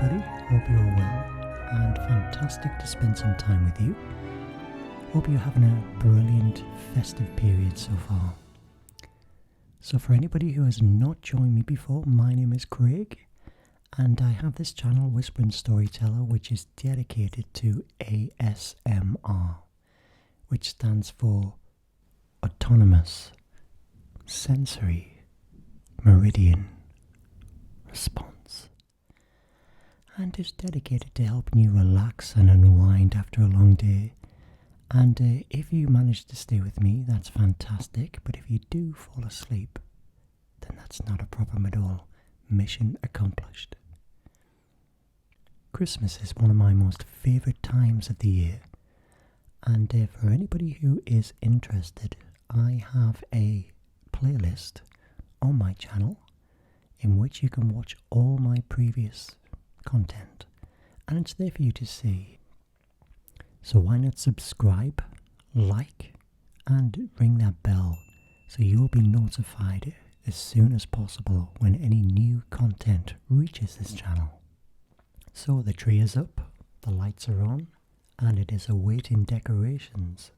everybody. Hope you're well and fantastic to spend some time with you. Hope you're having a brilliant festive period so far. So for anybody who has not joined me before, my name is Craig and I have this channel, Whispering Storyteller, which is dedicated to ASMR, which stands for Autonomous Sensory Meridian Response, and is dedicated to helping you relax and unwind after a long day. And if you manage to stay with me, that's fantastic, but if you do fall asleep, then that's not a problem at all. Mission accomplished. Christmas is one of my most favourite times of the year, and for anybody who is interested, I have a playlist on my channel in which you can watch all my previous content, and it's there for you to see. So why not subscribe, like, and ring that bell so you'll be notified as soon as possible when any new content reaches this channel. So the tree is up, the lights are on, and it is awaiting decorations.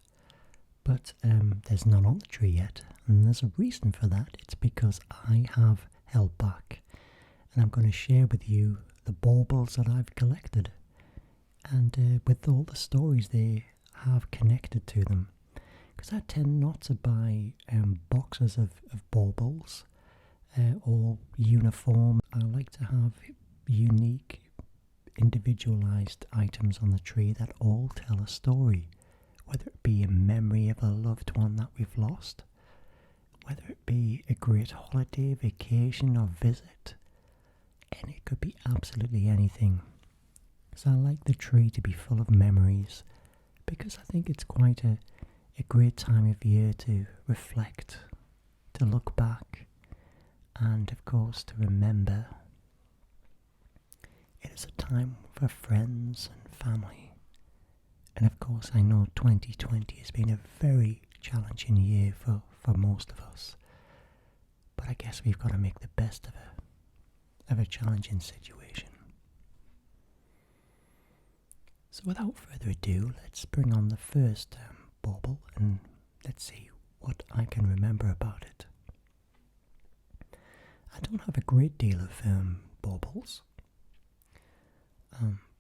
But there's none on the tree yet, and there's a reason for that. It's because I have held back, and I'm going to share with you the baubles that I've collected, and with all the stories they have connected to them, because I tend not to buy boxes of baubles all uniform. I like to have unique, individualized items on the tree that all tell a story, whether it be a memory of a loved one that we've lost, whether it be a great holiday, vacation or visit, and it could be absolutely anything. So I like the tree to be full of memories, because I think it's quite a great time of year to reflect, to look back, and of course to remember. It is a time for friends and family, and of course I know 2020 has been a very challenging year for most of us, but I guess we've got to make the best of a challenging situation. So without further ado, let's bring on the first bauble and let's see what I can remember about it. I don't have a great deal of baubles,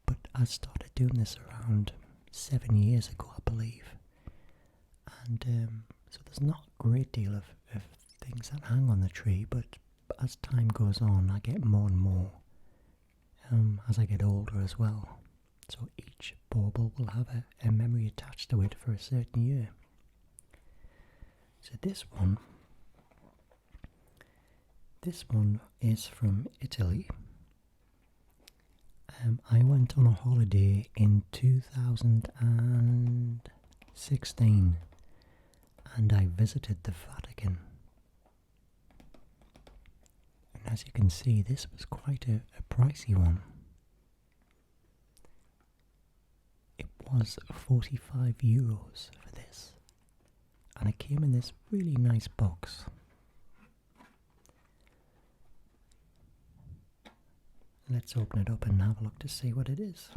but I started doing this around 7 years ago, I believe, and so there's not a great deal of things that hang on the tree, but as time goes on I get more and more as I get older as well. So each bauble will have a memory attached to it for a certain year. So this one is from Italy. I went on a holiday in 2016 and I visited the Vatican. And as you can see, this was quite a pricey one. It was €45 for this, and it came in this really nice box. Let's open it up and have a look to see what it is.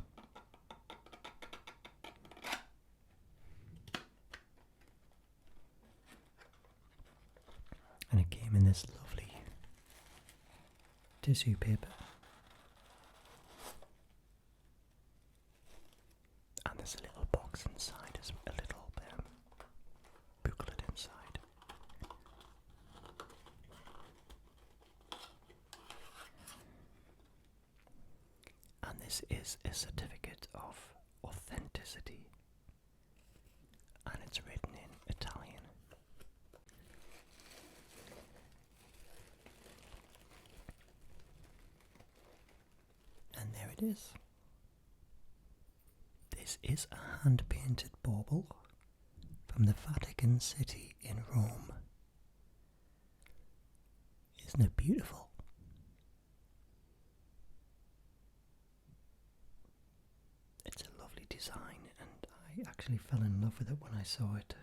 And it came in this lovely tissue paper. And there's a little box inside, as a little booklet inside. And this is a certificate of authenticity, and it's written in Italian. And there it is. This is a hand-painted bauble from the Vatican City in Rome. Isn't it beautiful? It's a lovely design, and I actually fell in love with it when I saw it.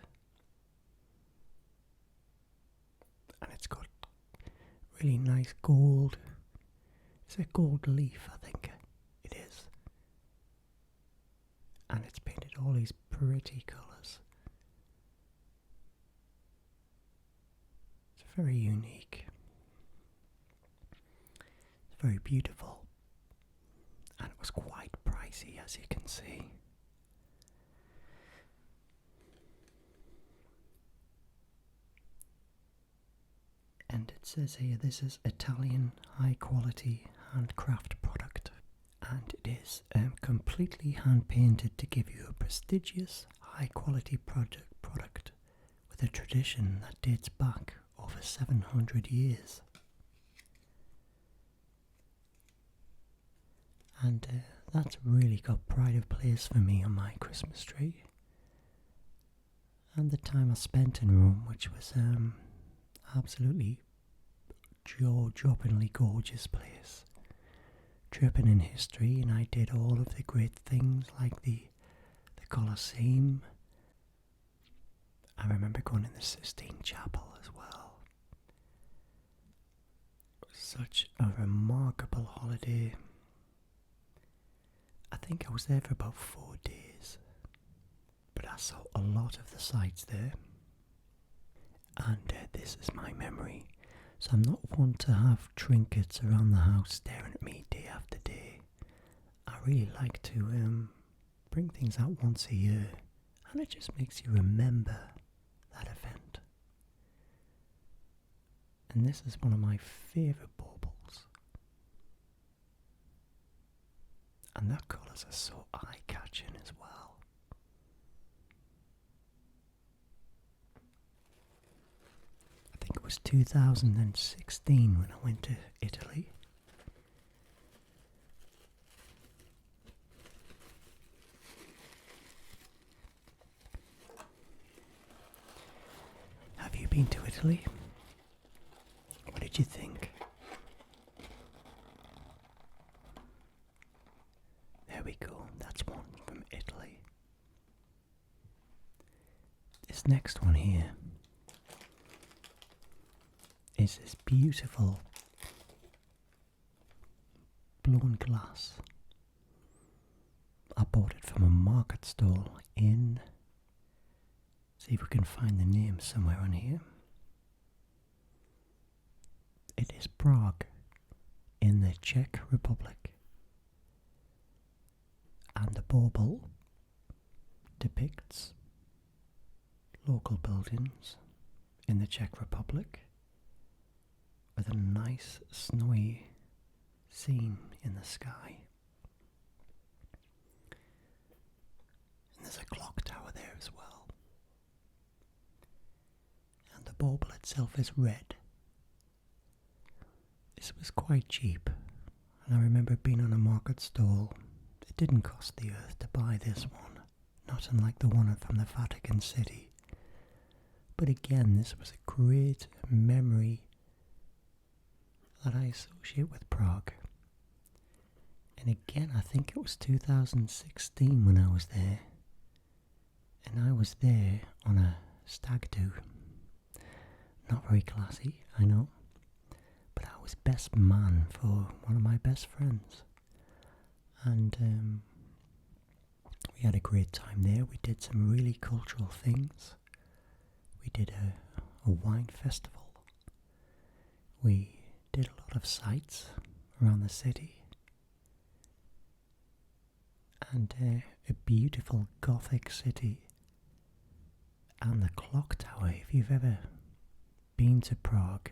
And it's got really nice gold. It's a gold leaf, I think. all these pretty colours. It's very unique. It's very beautiful. And it was quite pricey, as you can see. And it says here this is Italian high quality handcraft product, and it is completely hand painted to give you a prestigious high quality product with a tradition that dates back over 700 years. And that's really got pride of place for me on my Christmas tree. And the time I spent in Rome, which was absolutely jaw-droppingly gorgeous place. Tripping in history, and I did all of the great things like the Colosseum. I remember going in the Sistine Chapel as well. It was such a remarkable holiday. I think I was there for about 4 days, but I saw a lot of the sights there. And this is my memory. So I'm not one to have trinkets around the house staring at me day after day. I really like to bring things out once a year, and it just makes you remember that event. And this is one of my favourite baubles. And their colours are so eye-catching as well. I think it was 2016 when I went to Italy. Have you been to Italy? What did you think? There we go, that's one from Italy. This next one here is this beautiful blown glass. I bought it from a market stall in, see if we can find the name somewhere on here. It is Prague in the Czech Republic, and the bauble depicts local buildings in the Czech Republic with a nice snowy scene in the sky. And there's a clock tower there as well. And the bauble itself is red. This was quite cheap, and I remember being on a market stall. It didn't cost the earth to buy this one, not unlike the one from the Vatican City. But again, this was a great memory that I associate with Prague. And again, I think it was 2016 when I was there. And I was there on a stag do. Not very classy, I know. But I was best man for one of my best friends. And we had a great time there. We did some really cultural things. We did a wine festival. We did a lot of sights around the city. And a beautiful Gothic city. And the clock tower, if you've ever been to Prague,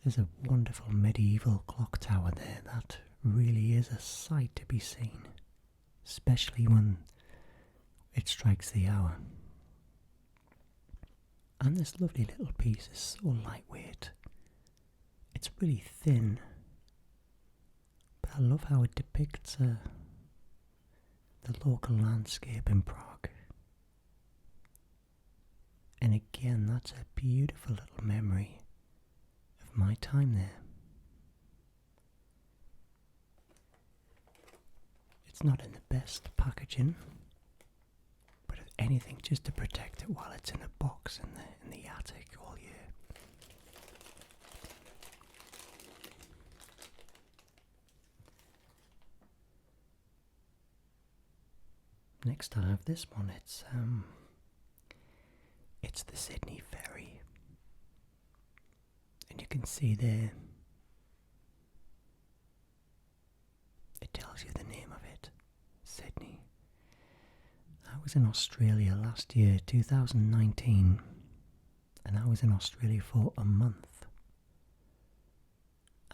there's a wonderful medieval clock tower there that really is a sight to be seen, especially when it strikes the hour. And this lovely little piece is so lightweight. It's really thin, but I love how it depicts the local landscape in Prague. And again, that's a beautiful little memory of my time there. It's not in the best packaging, but if anything, just to protect it while it's in a box in the attic all year. Next I have this one. It's the Sydney Ferry, and you can see there it tells you the name of it, Sydney. I was in Australia last year, 2019, and I was in Australia for a month.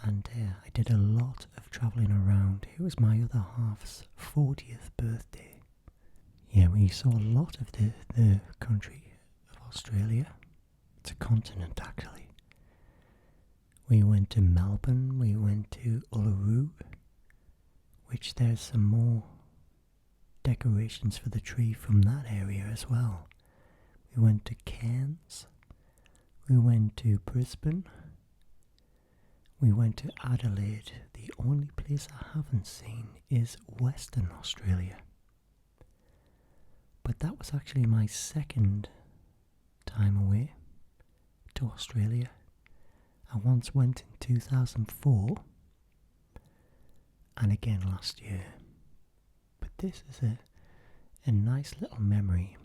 And I did a lot of travelling around. It was my other half's 40th birthday. Yeah, we saw a lot of the country of Australia. It's a continent, actually. We went to Melbourne, we went to Uluru, which there's some more decorations for the tree from that area as well. We went to Cairns, we went to Brisbane, we went to Adelaide. The only place I haven't seen is Western Australia. But that was actually my second time away to Australia. I once went in 2004 and again last year. But this is a nice little memory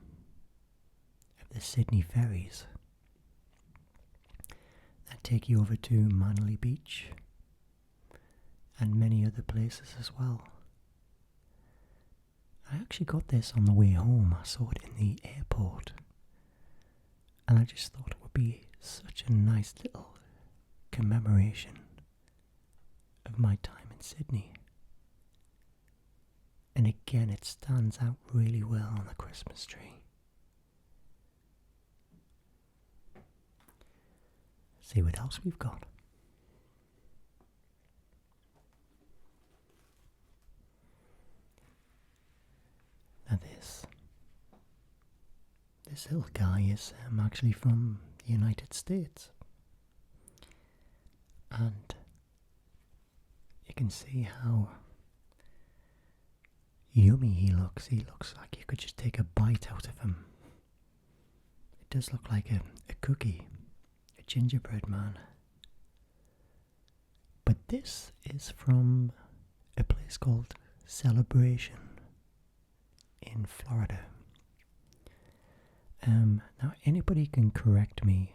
of the Sydney ferries that take you over to Manly Beach and many other places as well. I actually got this on the way home. I saw it in the airport and I just thought it would be such a nice little commemoration of my time in Sydney. And again, it stands out really well on the Christmas tree. See what else we've got. Now this little guy is actually from the United States. And you can see how yummy he looks. He looks like you could just take a bite out of him. It does look like a cookie, a gingerbread man. But this is from a place called Celebration in Florida. Now anybody can correct me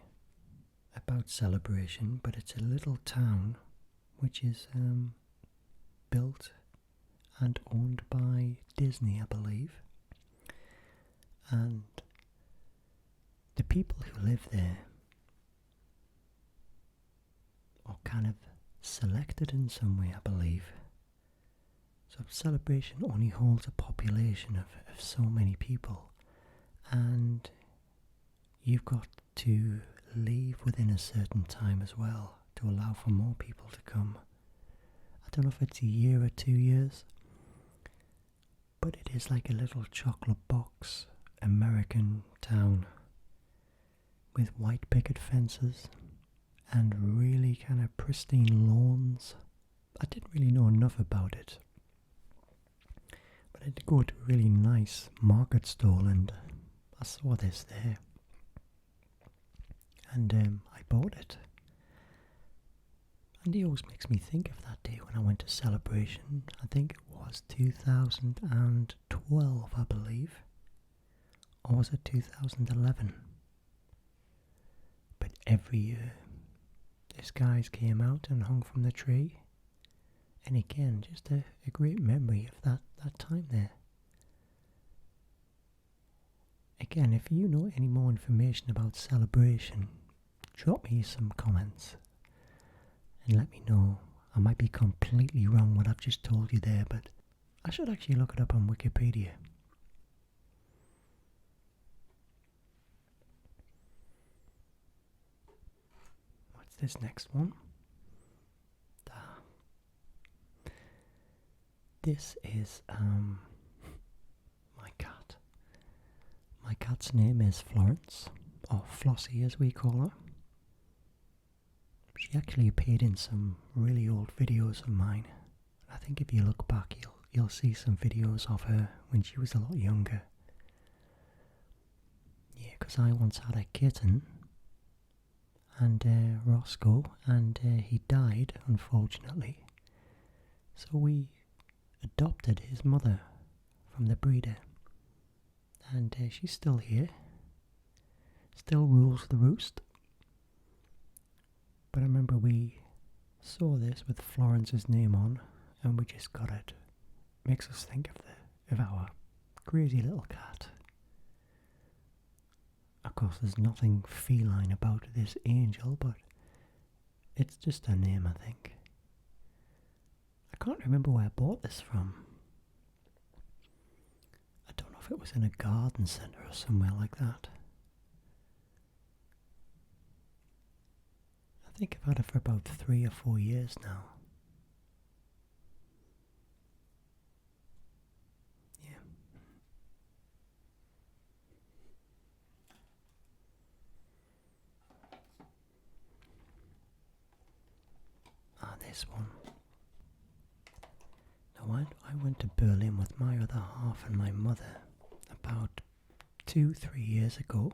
about Celebration, but it's a little town which is built and owned by Disney, I believe. And the people who live there are kind of selected in some way, I believe. So Celebration only holds a population of so many people, and you've got to leave within a certain time as well to allow for more people to come. I don't know if it's a year or 2 years, but it is like a little chocolate box American town with white picket fences and really kind of pristine lawns. I didn't really know enough about it, but I did go to a really nice market stall and I saw this there. And I bought it. And it always makes me think of that day when I went to Celebration. I think it was 2012, I believe. Or was it 2011? But every year, these guys came out and hung from the tree. And again, just a great memory of that time there. Again, if you know any more information about Celebration, drop me some comments and let me know. I might be completely wrong what I've just told you there, but I should actually look it up on Wikipedia. What's this next one? This is my cat. My cat's name is Florence, or Flossie as we call her. She actually appeared in some really old videos of mine. I think if you look back, you'll see some videos of her when she was a lot younger. Yeah, because I once had a kitten, and Roscoe, and he died, unfortunately. So we adopted his mother from the breeder, And she's still here. Still rules the roost. But I remember we saw this with Florence's name on, and we just got it. Makes us think of our crazy little cat. Of course, there's nothing feline about this angel, but it's just her name, I think. I can't remember where I bought this from. I don't know if it was in a garden centre or somewhere like that. I think I've had it for about 3 or 4 years now. Yeah. This one. Now I went to Berlin with my other half and my mother about 2-3 years ago.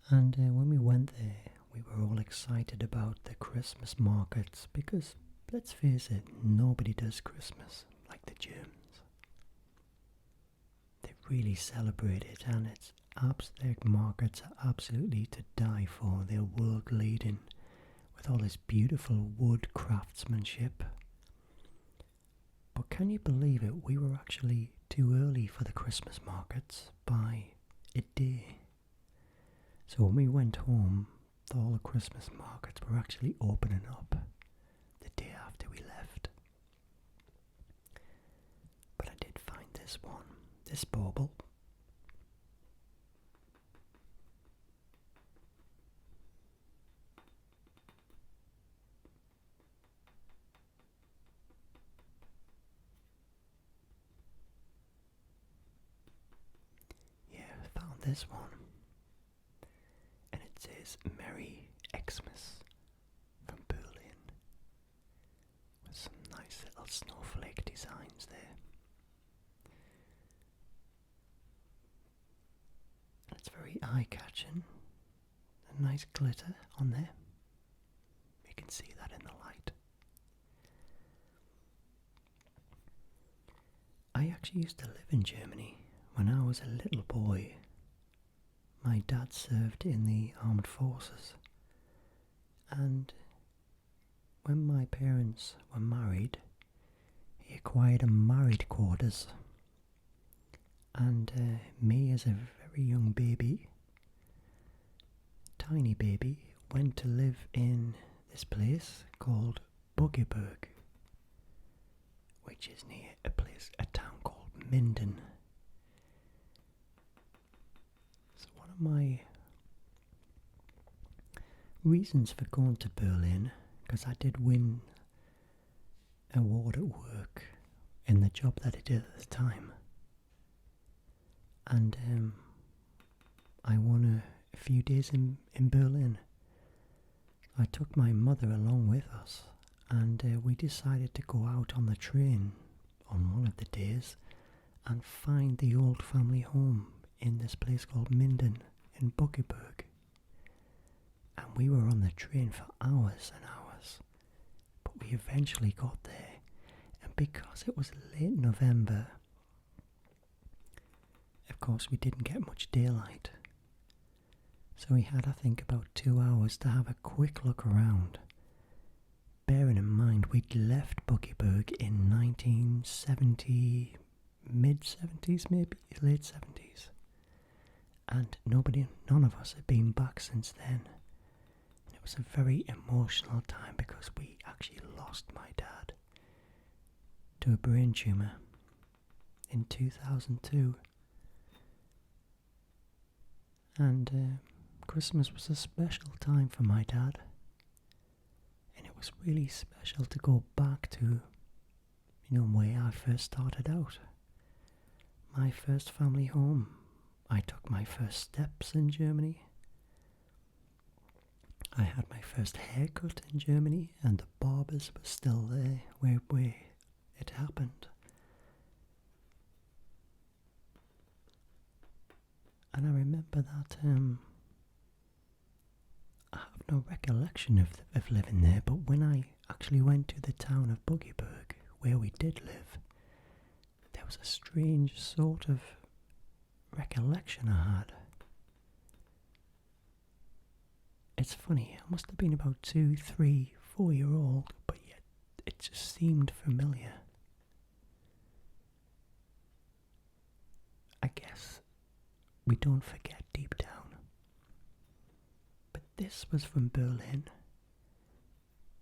And when we went there, we were all excited about the Christmas markets because, let's face it, nobody does Christmas like the Germans. They really celebrate it, and their markets are absolutely to die for. They're world leading with all this beautiful wood craftsmanship. But can you believe it? We were actually too early for the Christmas markets by a day. So when we went home, all the Christmas markets were actually opening up the day after we left. But I did find this one, this bauble. Yeah, I found this one. And it says Merry Xmas from Berlin, with some nice little snowflake designs there. And it's very eye-catching, a nice glitter on there. You can see that in the light. I actually used to live in Germany when I was a little boy. My dad served in the armed forces, and when my parents were married, he acquired a married quarters, and me as a very young baby, tiny baby, went to live in this place called Buggeburg, which is near a town called Minden. My reasons for going to Berlin, because I did win an award at work in the job that I did at the time, and I won a few days in Berlin. I took my mother along with us, and we decided to go out on the train on one of the days and find the old family home in this place called Minden in Buggeburg. And we were on the train for hours and hours, but we eventually got there, and because it was late November, of course we didn't get much daylight, so we had, I think, about 2 hours to have a quick look around, bearing in mind we'd left Buggeburg in 1970, mid-70s maybe, late 70s. And none of us had been back since then. And it was a very emotional time because we actually lost my dad to a brain tumour in 2002. And Christmas was a special time for my dad. And it was really special to go back to, where I first started out. My first family home. I took my first steps in Germany. I had my first haircut in Germany, and the barbers were still there where it happened. And I remember that I have no recollection of living there, but when I actually went to the town of Buggeburg, where we did live, there was a strange sort of recollection I had. It's funny, I must have been about 2, 3, 4 year old, but yet it just seemed familiar. I guess we don't forget deep down. But this was from Berlin,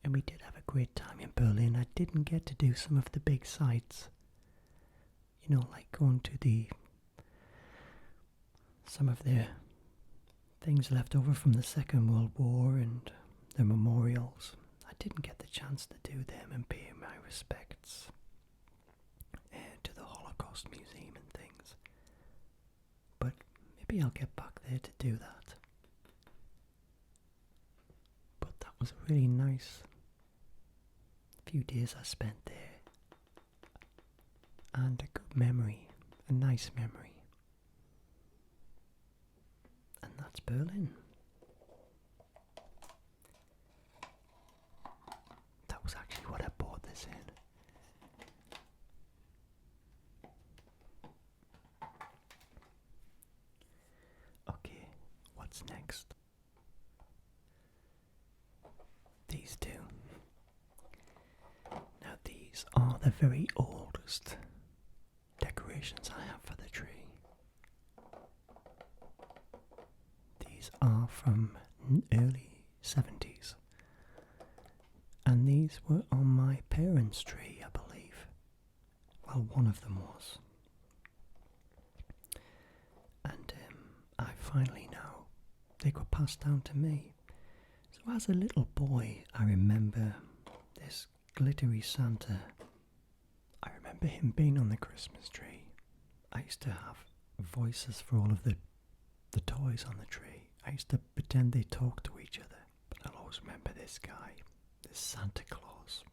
and we did have a great time in Berlin. I didn't get to do some of the big sites, like going to some of the things left over from the Second World War and the memorials. I didn't get the chance to do them and pay my respects to the Holocaust Museum and things. But maybe I'll get back there to do that. But that was a really nice few days I spent there. And a good memory, a nice memory. And that's Berlin. That was actually what I bought this in. Okay, what's next? These two. Now these are the very oldest decorations I have for the tree. These are from early 70s, and these were on my parents' tree, I believe. Well, one of them was. And I finally know they got passed down to me. So as a little boy, I remember this glittery Santa. I remember him being on the Christmas tree. I used to have voices for all of the toys on the tree. I used to pretend they talked to each other, but I'll always remember this guy, this Santa Claus.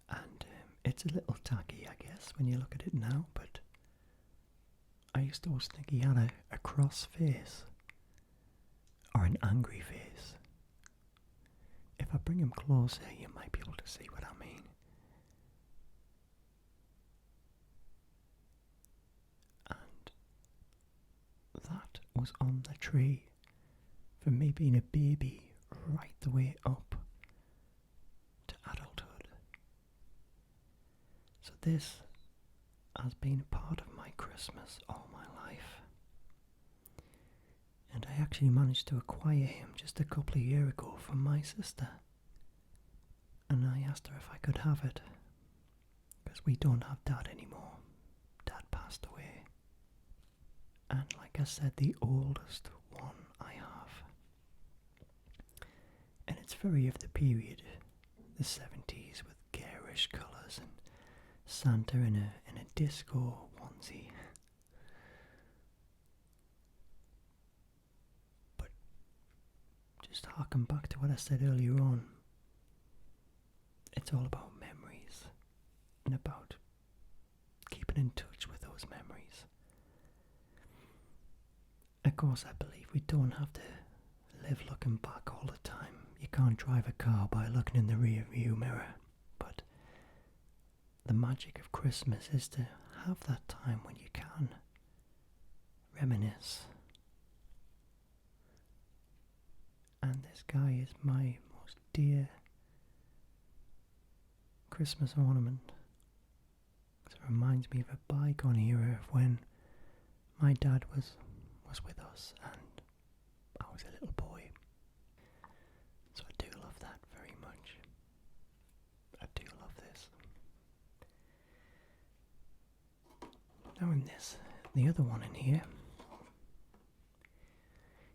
And it's a little tacky, I guess, when you look at it now, but I used to always think he had a cross face, or an angry face. If I bring him closer, you might be able to see what I mean. And that was on the tree from me being a baby right the way up to adulthood. So this has been a part of my Christmas all my life. And I actually managed to acquire him just a couple of years ago from my sister. And I asked her if I could have it, because we don't have Dad anymore. Dad passed away. And like I said, the oldest one I have. And it's very of the period, the 70s, with garish colours and Santa in a disco onesie. But just harken back to what I said earlier on. It's all about memories and about keeping in touch with those memories. Of course, I believe we don't have to live looking back all the time. You can't drive a car by looking in the rear view mirror. But the magic of Christmas is to have that time when you can reminisce. And this guy is my most dear Christmas ornament. It reminds me of a bygone era of when my dad was with us and I was a little boy. So I do love that very much. I do love this. Now in this, the other one in here,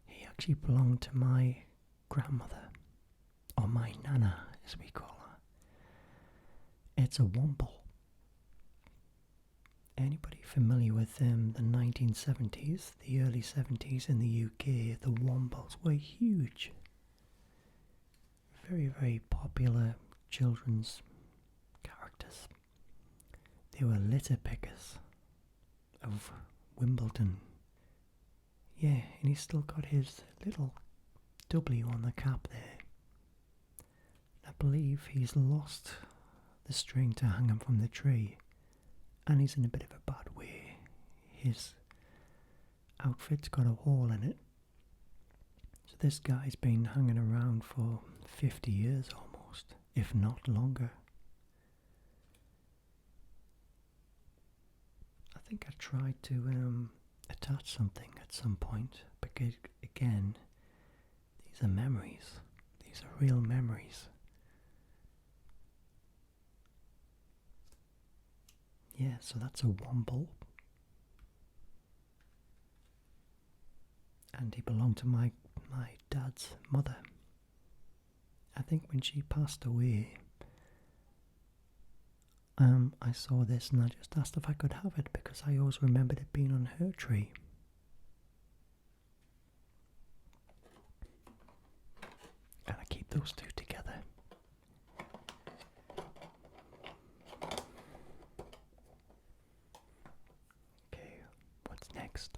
he actually belonged to my grandmother, or my nana as we call her. It's a womble. Anybody familiar with the 1970s, the early 70s in the UK, the Wombles were huge. Very, very popular children's characters. They were litter pickers of Wimbledon. Yeah, and he's still got his little W on the cap there. I believe he's lost the string to hang him from the tree. And he's in a bit of a bad way. his outfit's got a hole in it. So this guy's been hanging around for 50 years almost, if not longer. I think I tried to attach something at some point, because again, these are memories. These are real memories. Yeah, so that's a womble. And he belonged to my dad's mother. I think when she passed away, I saw this and I just asked if I could have it, because I always remembered it being on her tree. And I keep those two together. Okay, what's next?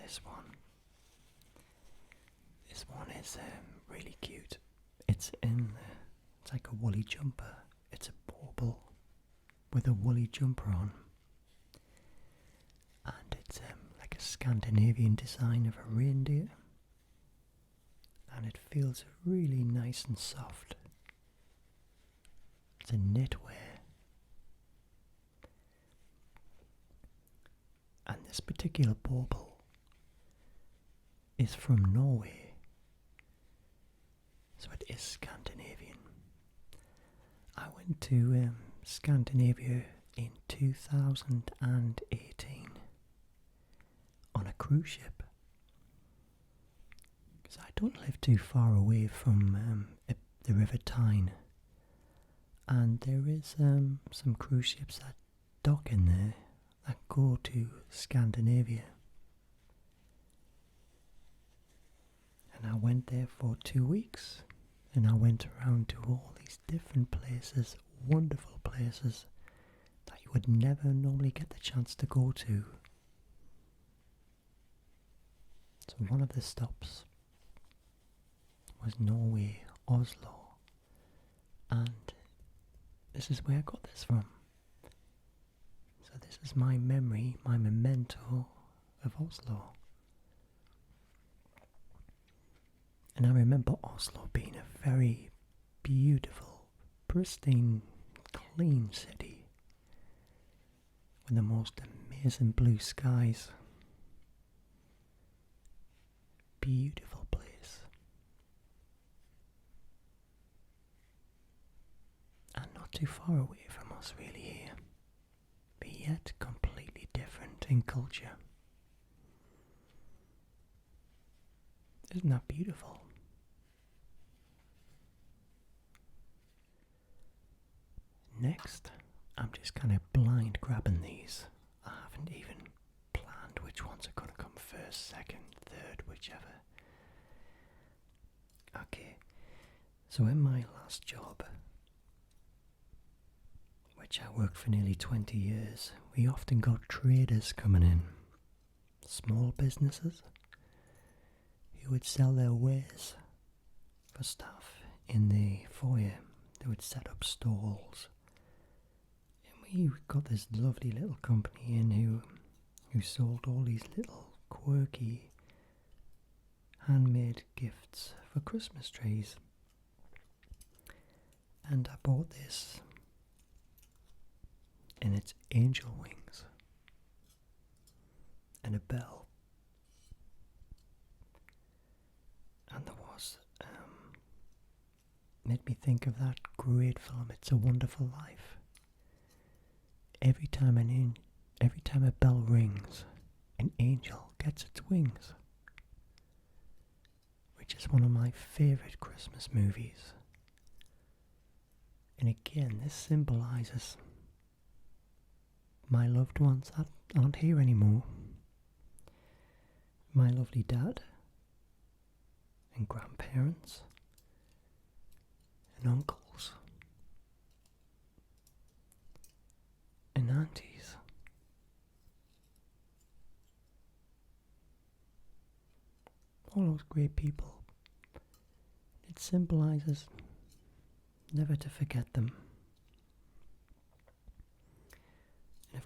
This one. This one is really cute. It's like a woolly jumper. It's a bauble with a woolly jumper on, and it's like a Scandinavian design of a reindeer, and it feels really nice and soft. It's a knitwear, and this particular bauble is from Norway, so it is Scandinavian. I went to Scandinavia in 2018 on a cruise ship, because I don't live too far away from the River Tyne, and there is some cruise ships that dock in there that go to Scandinavia. And I went there for 2 weeks, and I went around to all these different places, wonderful places that you would never normally get the chance to go to. So one of the stops was Norway, Oslo, and this is where I got this from. So this is my memory, my memento of Oslo. And I remember Oslo being a very beautiful, pristine, clean city with the most amazing blue skies. Beautiful place. And not too far away from us really here, but yet completely different in culture. Isn't that beautiful? Next, I'm just kind of blind grabbing these. I haven't even planned which ones are going to come first, second, third, whichever. Okay, so in my last job, which I worked for nearly 20 years, we often got traders coming in, small businesses, who would sell their wares for staff in the foyer. They would set up stalls. And we got this lovely little company in who sold all these little quirky handmade gifts for Christmas trees. And I bought this, and it's angel wings and a bell. And there was, made me think of that great film, It's a Wonderful Life. Every time a bell rings, an angel gets its wings, which is one of my favourite Christmas movies. And again, this symbolises my loved ones that aren't here anymore. My lovely dad and grandparents and uncles and aunties. All those great people. It symbolises never to forget them,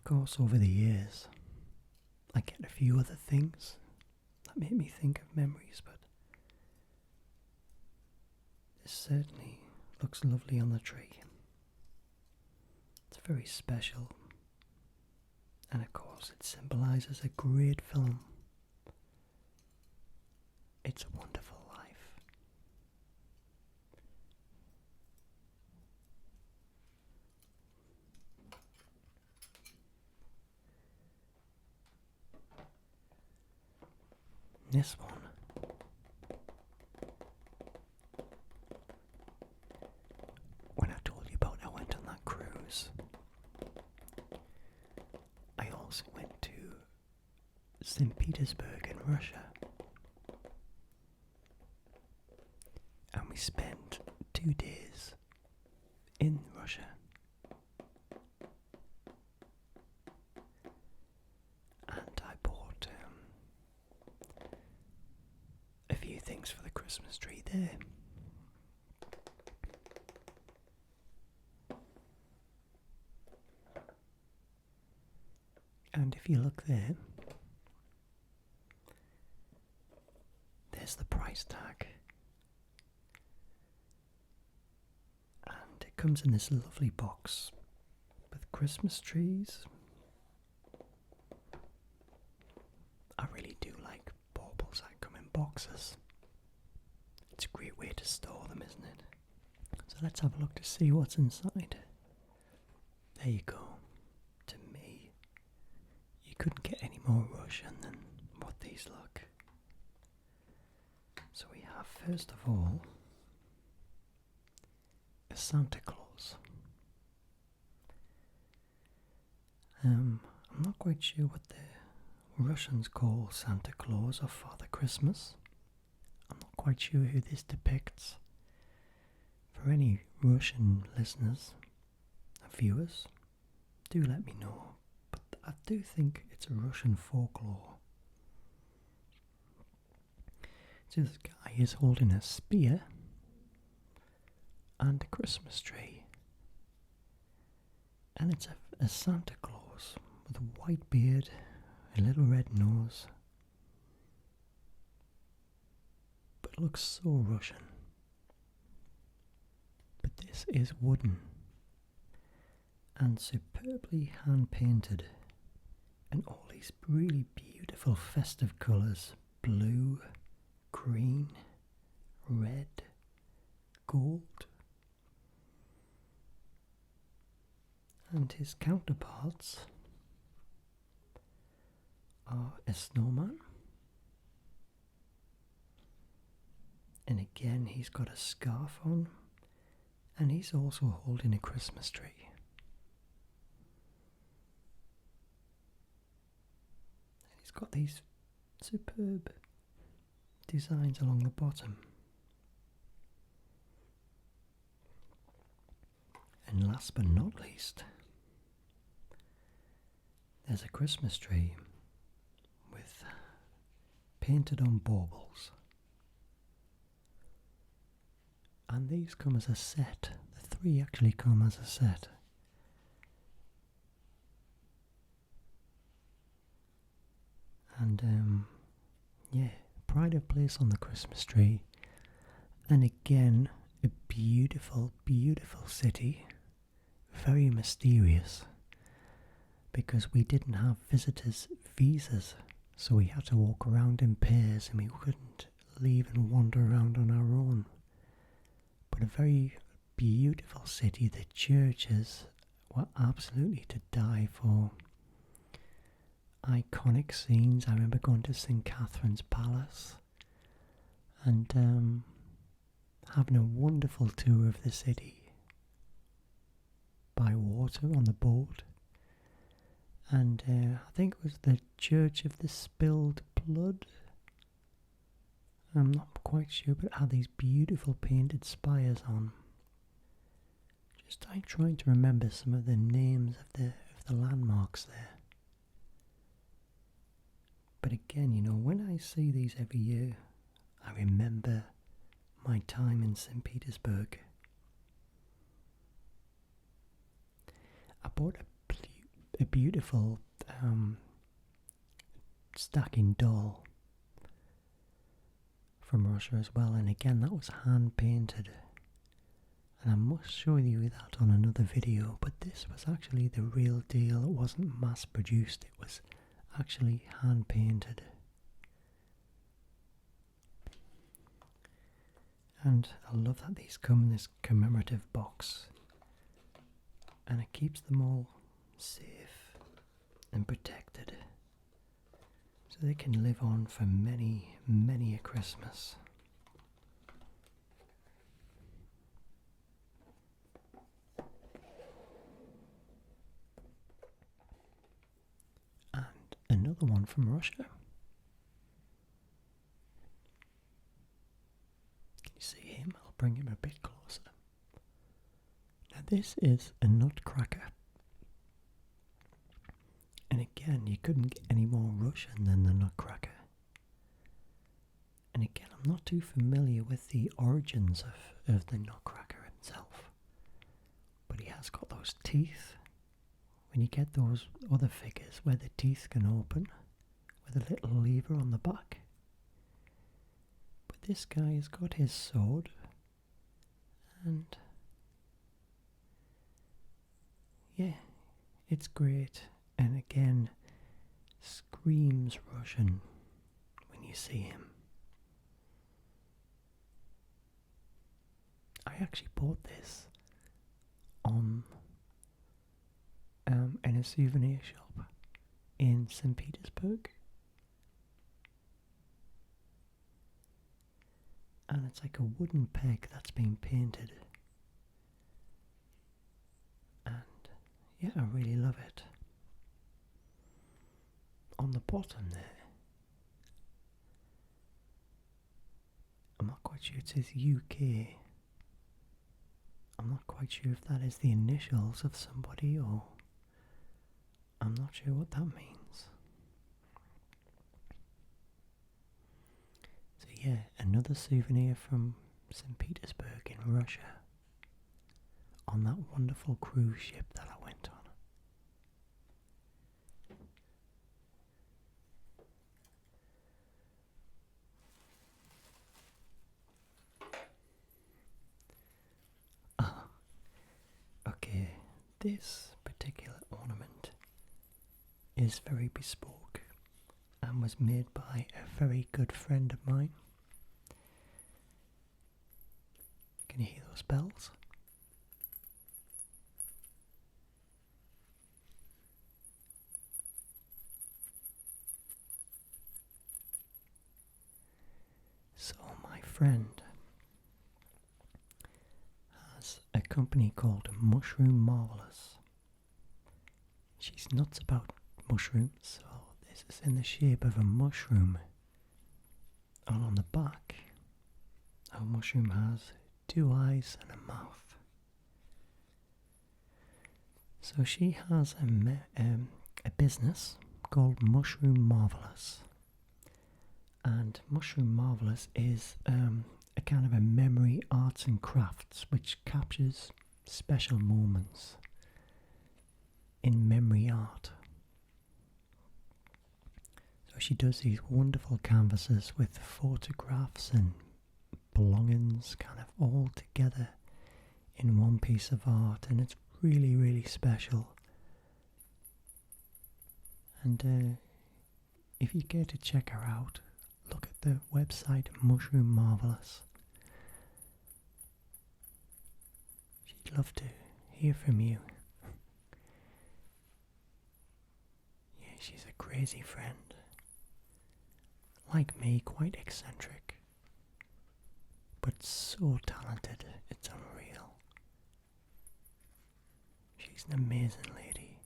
course, over the years, I get a few other things that make me think of memories, but this certainly looks lovely on the tree. It's very special, and of course it symbolises a great film. It's a Wonderful Life. This one, when I told you about I went on that cruise, I also went to St. Petersburg in Russia, and we spent 2 days in Russia. And I bought a few things for the Christmas tree there. And if you look there, there's the price tag. And it comes in this lovely box with Christmas trees. I really do like baubles that come in boxes. It's a great way to store them, isn't it? So let's have a look to see what's inside. There you go. To me, you couldn't get any more Russian than what these look. So we have, first of all, a Santa Claus. I'm not quite sure what the Russians call Santa Claus or Father Christmas. I'm not quite sure who this depicts. For any Russian listeners and viewers, do let me know. But I do think it's a Russian folklore. So this guy is holding a spear and a Christmas tree. And it's a Santa Claus with a white beard, a little red nose. But it looks so Russian. But this is wooden and superbly hand painted, and all these really beautiful festive colours: blue, green, red, gold. And his counterparts are a snowman, and again he's got a scarf on, and he's also holding a Christmas tree. And he's got these superb designs along the bottom. And last but not least, there's a Christmas tree with painted on baubles. And these come as a set. The 3 actually come as a set. And yeah, pride of place on the Christmas tree. And again, a beautiful, beautiful city. Very mysterious. Because we didn't have visitors' visas, so we had to walk around in pairs and we couldn't leave and wander around on our own. But a very beautiful city. The churches were absolutely to die for. Iconic scenes. I remember going to St. Catherine's Palace and having a wonderful tour of the city by water on the boat. And I think it was the Church of the Spilled Blood. I'm not quite sure, but it had these beautiful painted spires on. I'm trying to remember some of the names of the landmarks there. But again, you know, when I see these every year, I remember my time in St. Petersburg. I bought a beautiful stacking doll from Russia as well, and again that was hand painted, and I must show you that on another video, but this was actually the real deal. It wasn't mass produced, it was actually hand painted. And I love that these come in this commemorative box, and it keeps them all safe and protected, so they can live on for many, many a Christmas. And another one from Russia. Can you see him? I'll bring him a bit closer. Now this is a Nutcracker. And again, you couldn't get any more Russian than the Nutcracker. And again, I'm not too familiar with the origins of the Nutcracker himself. But he has got those teeth. When you get those other figures where the teeth can open with a little lever on the back. But this guy has got his sword, and yeah, it's great. And again, screams Russian when you see him. I actually bought this on in a souvenir shop in St. Petersburg, and it's like a wooden peg that's been painted, and yeah, I really love it. On the bottom there, I'm not quite sure, it says UK. I'm not quite sure if that is the initials of somebody, or I'm not sure what that means. So yeah, another souvenir from St. Petersburg in Russia, on that wonderful cruise ship that I went on. Okay, this particular ornament is very bespoke and was made by a very good friend of mine. Can you hear those bells? So my friend has a company called Mushroom Marvelous. She's nuts about mushrooms, so this is in the shape of a mushroom. And on the back, our mushroom has 2 eyes and a mouth. So she has a business called Mushroom Marvelous. And Mushroom Marvelous is a kind of a memory arts and crafts which captures special moments in memory art. So she does these wonderful canvases with photographs and belongings kind of all together in one piece of art, and it's really, really special. And if you care to check her out, look at the website Mushroom Marvelous. She'd love to hear from you. Yeah, she's a crazy friend. Like me, quite eccentric, but so talented, it's unreal. She's an amazing lady.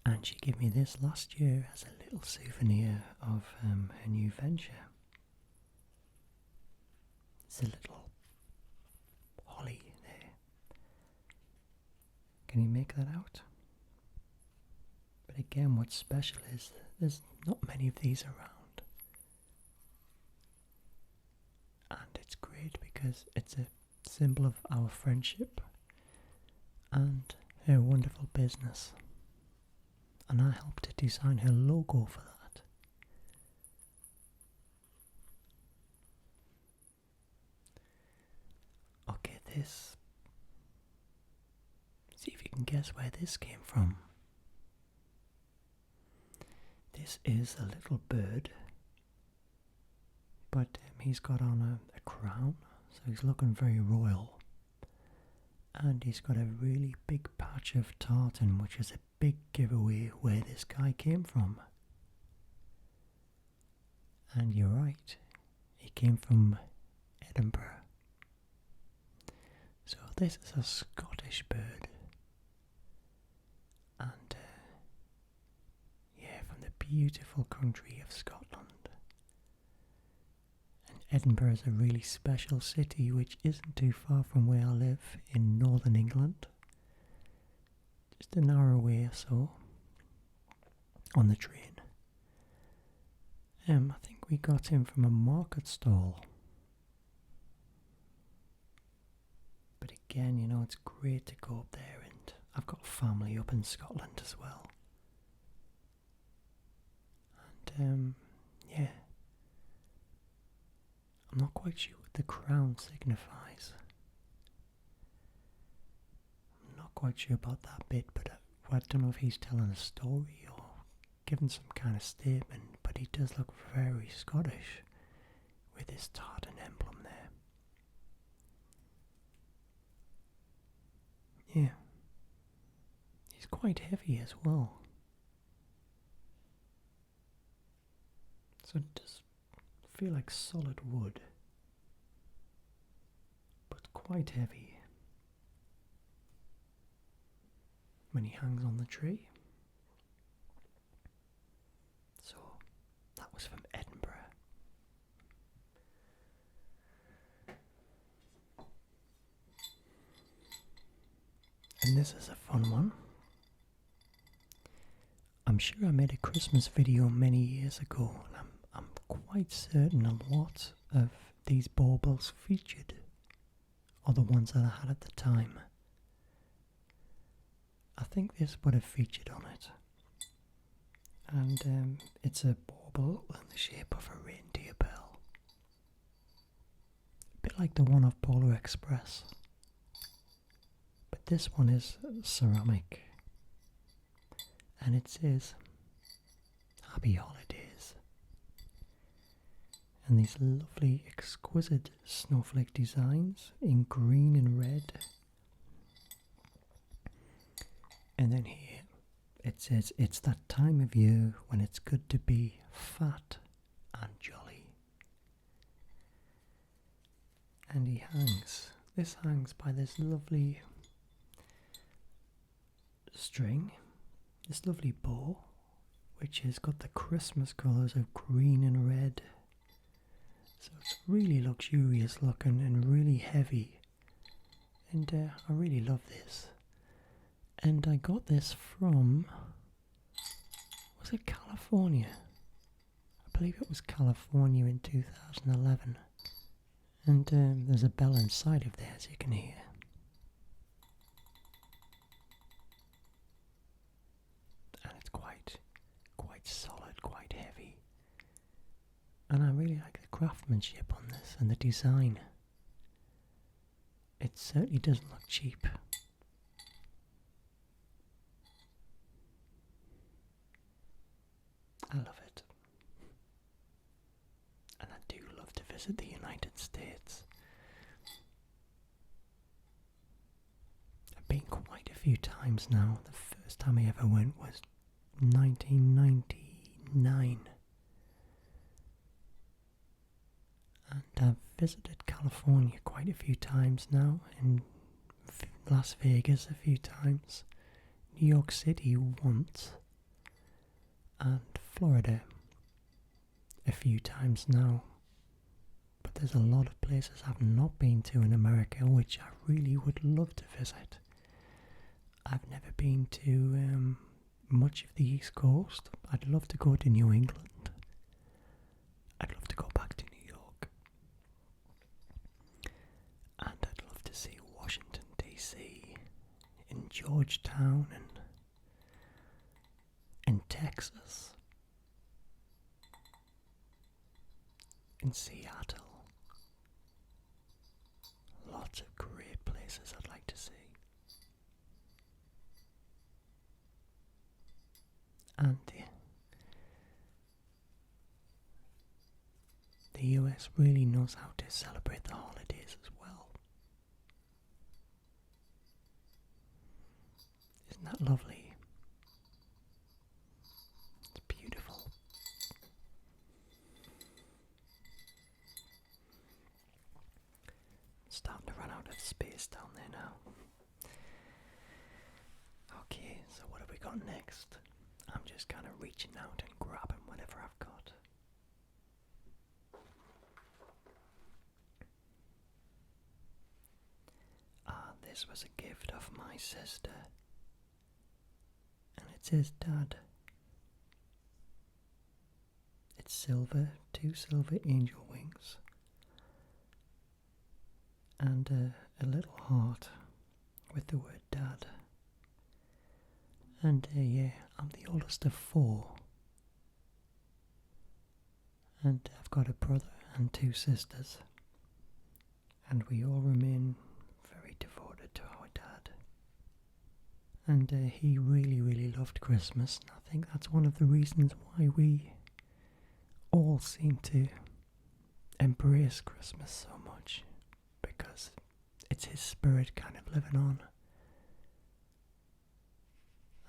And she gave me this last year as a little souvenir of her new venture. It's a little holly there. Can you make that out? But again, what's special is there's not many of these around. And it's great because it's a symbol of our friendship. and her wonderful business. And I helped to design her logo for that. Okay, this. See if you can guess where this came from. This is a little bird, but he's got on a crown, so he's looking very royal. And he's got a really big patch of tartan, which is a big giveaway where this guy came from. And you're right, he came from Edinburgh. So this is a Scottish bird. And from the beautiful country of Scotland. And Edinburgh is a really special city which isn't too far from where I live in northern England. Just an hour away or so on the train. I think we got him from a market stall. But again, it's great to go up there, and I've got family up in Scotland as well. And I'm not quite sure what the crown signifies. I'm not quite sure about that bit, but I don't know if he's telling a story or giving some kind of statement, but he does look very Scottish with his tartan emblem there. Yeah. He's quite heavy as well. So it does feel like solid wood, but quite heavy when he hangs on the tree. So that was from Edinburgh. And this is a fun one. I'm sure I made a Christmas video many years ago, and I'm quite certain a lot of these baubles featured, or the ones that I had at the time. I think this would have featured on it. And it's a bauble in the shape of a reindeer bell. A bit like the one of Polar Express. But this one is ceramic. And it says, Happy Holidays. And these lovely, exquisite snowflake designs in green and red. And then here it says, it's that time of year when it's good to be fat and jolly. And he hangs. This hangs by this lovely string. This lovely bow, which has got the Christmas colours of green and red. So it's really luxurious looking and really heavy. And I really love this. And I got this from, was it California? I believe it was California in 2011. And there's a bell inside of there, as you can hear. Quite solid, quite heavy. And I really like the craftsmanship on this and the design. It certainly doesn't look cheap. I love it. And I do love to visit the United States. I've been quite a few times now. The first time I ever went was 1999, and I've visited California quite a few times now, and Las Vegas a few times, New York City once, and Florida a few times now. But there's a lot of places I've not been to in America which I really would love to visit. I've never been to much of the East Coast. I'd love to go to New England. I'd love to go back to New York. And I'd love to see Washington DC, enjoy Georgetown and in Texas, in Seattle. Lots of great places I'd like to see. And the US really knows how to celebrate the holidays as well. Isn't that lovely? It's beautiful. Starting to run out of space down there now. Okay, so what have we got next? I'm just kind of reaching out and grabbing whatever I've got. This was a gift of my sister, and it says Dad. It's silver, 2 silver angel wings, and a little heart with the word Dad. And yeah, I'm the oldest of 4, and I've got a brother and 2 sisters, and we all remain very devoted to our dad. And he really, really loved Christmas, and I think that's one of the reasons why we all seem to embrace Christmas so much, because it's his spirit kind of living on.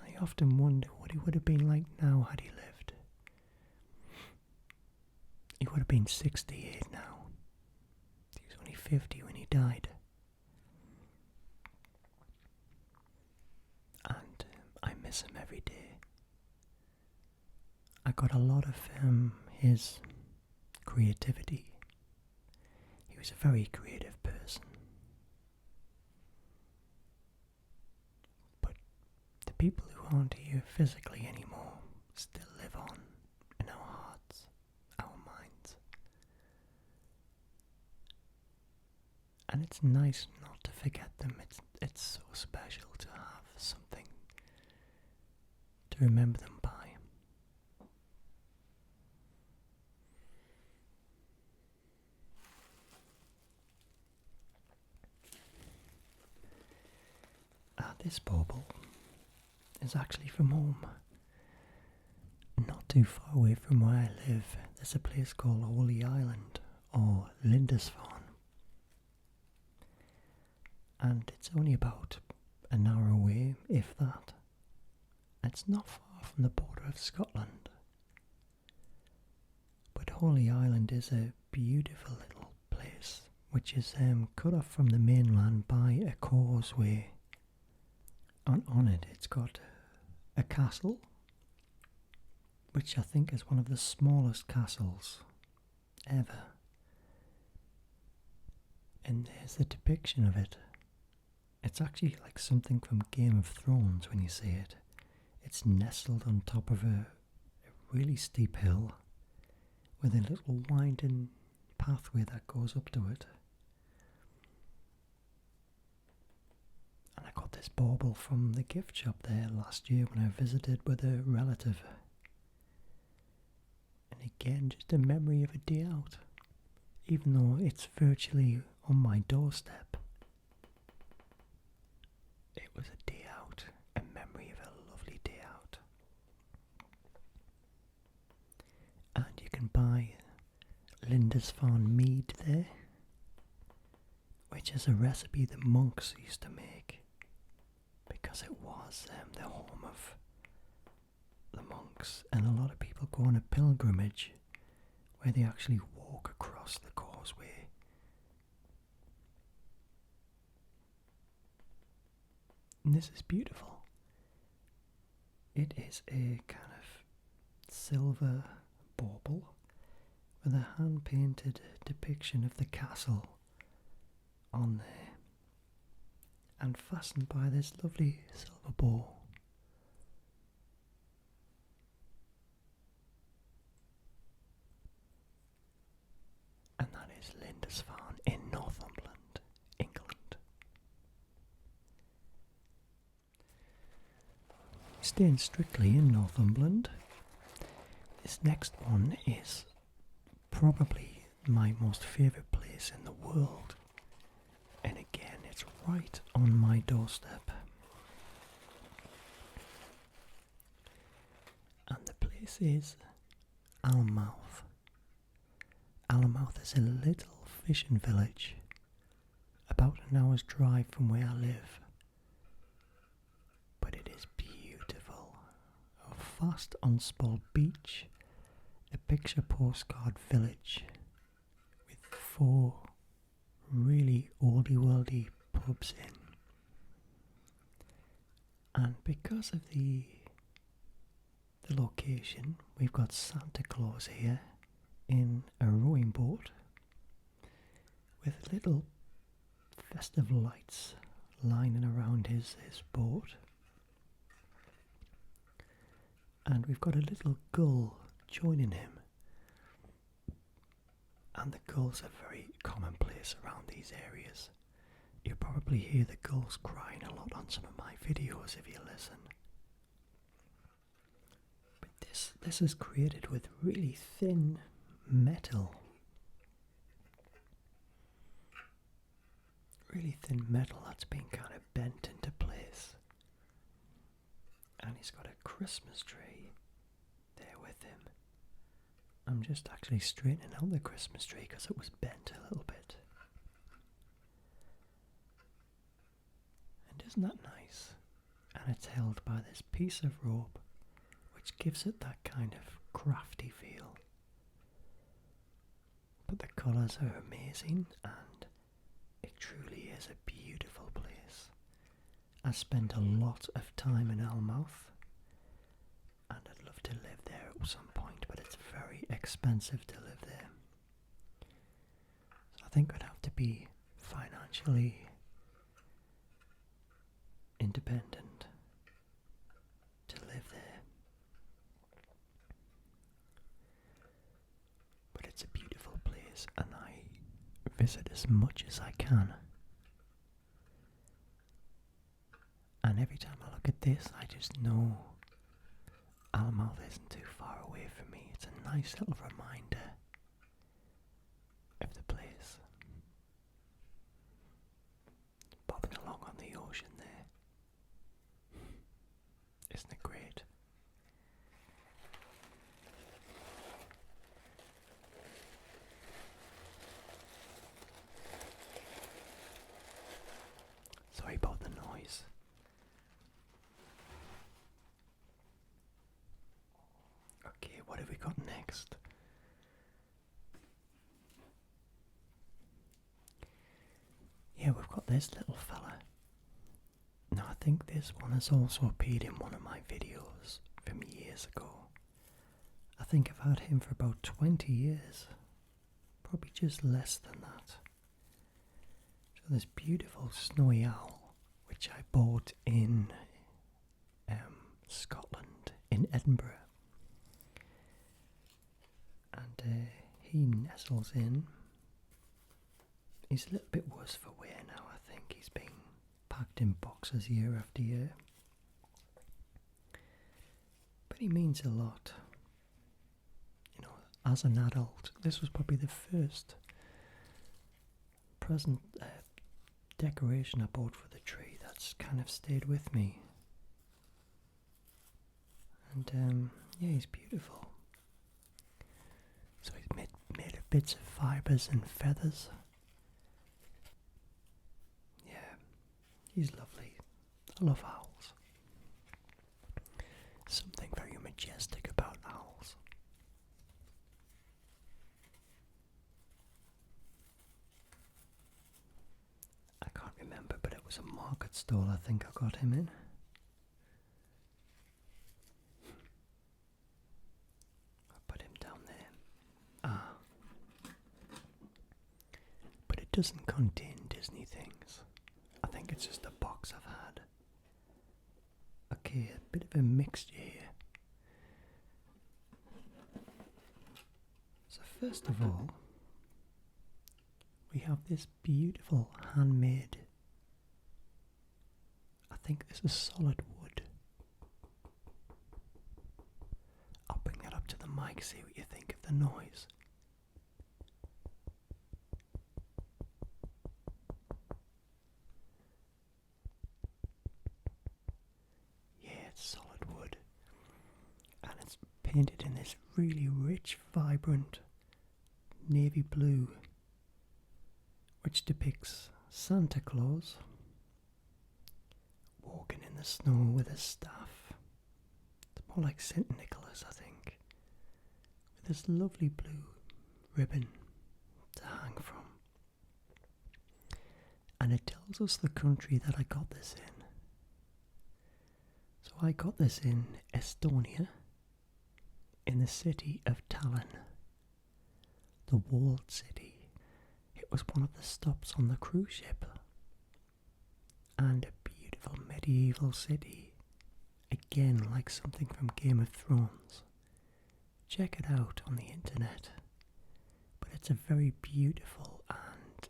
I often wonder what he would have been like now had he lived. He would have been 68 now. He was only 50 when he died. And I miss him every day. I got a lot of his creativity. He was a very creative person. But the people who aren't here physically anymore still live on in our hearts, our minds. And it's nice not to forget them. It's so special to have something to remember them by. This bauble is actually from home. Not too far away from where I live, there's a place called Holy Island, or Lindisfarne. And it's only about an hour away, if that. It's not far from the border of Scotland. But Holy Island is a beautiful little place, which is cut off from the mainland by a causeway. And on it, it's got a castle, which I think is one of the smallest castles ever. And there's a depiction of it. It's actually like something from Game of Thrones when you see it. It's nestled on top of a really steep hill with a little winding pathway that goes up to it. And I got this bauble from the gift shop there last year when I visited with a relative. And again, just a memory of a day out, even though it's virtually on my doorstep. It was a day out, a memory of a lovely day out. And you can buy Lindisfarne mead there, which is a recipe the monks used to make, because it was the home of the monks, and a lot of people go on a pilgrimage where they actually walk across the causeway. And this is beautiful. It is a kind of silver bauble with a hand-painted depiction of the castle on there, and fastened by this lovely silver bow. And that is Lindisfarne in Northumberland, England. Staying strictly in Northumberland, this next one is probably my most favourite place in the world, and again it's right on my doorstep. And the place is Elmouth. Elmouth is a little fishing village about an hour's drive from where I live, but it is beautiful. A vast unspoiled beach, a picture postcard village with 4 really oldie-worldy pubs in. And because of the location, we've got Santa Claus here in a rowing boat with little festive lights lining around his boat. And we've got a little gull joining him. And the gulls are very commonplace around these areas. You'll probably hear the gulls crying a lot on some of my videos if you listen. But this is created with really thin metal. Really thin metal that's been kind of bent into place. And he's got a Christmas tree there with him. I'm just actually straightening out the Christmas tree because it was bent a little bit. And isn't that nice? And it's held by this piece of rope which gives it that kind of crafty feel. But the colours are amazing and it truly is a beautiful place. I spent a lot of time in Elmouth and I'd love to live there at some point, but it's very expensive to live there. So I think I'd have to be financially independent to live there. But it's a beautiful place and I visit as much as I can. And every time I look at this, I just know Elmouth isn't too far away from me. It's a nice little reminder of the place. Bobbing along on the ocean there. Isn't it great? Sorry about the noise. Okay, what have we got next? Yeah, we've got this little fella. Now I think this one has also appeared in one of my videos from years ago. I think I've had him for about 20 years. Probably just less than that. So this beautiful snowy owl, which I bought in Scotland, in Edinburgh. And he nestles in. He's a little bit worse for wear now, I think. He's been packed in boxes year after year. But he means a lot. You know, as an adult, this was probably the first present decoration I bought for the tree that's kind of stayed with me. And yeah, he's beautiful. So he's made of bits of fibres and feathers. Yeah, he's lovely. I love owls. Something very majestic about owls. I can't remember, but it was a market stall I think I got him in. But it doesn't contain Disney things. I think it's just a box I've had. Okay, a bit of a mixture here. So first of all, we have this beautiful handmade, I think this is solid wood, mic, see what you think of the noise. Yeah, it's solid wood. And it's painted in this really rich, vibrant navy blue, which depicts Santa Claus walking in the snow with a staff. It's more like St. Nicholas, I think, with this lovely blue ribbon to hang from. And it tells us the country that I got this in. So I got this in Estonia, in the city of Tallinn, the walled city. It was one of the stops on the cruise ship, and a beautiful medieval city, again like something from Game of Thrones. Check it out on the internet, but it's a very beautiful and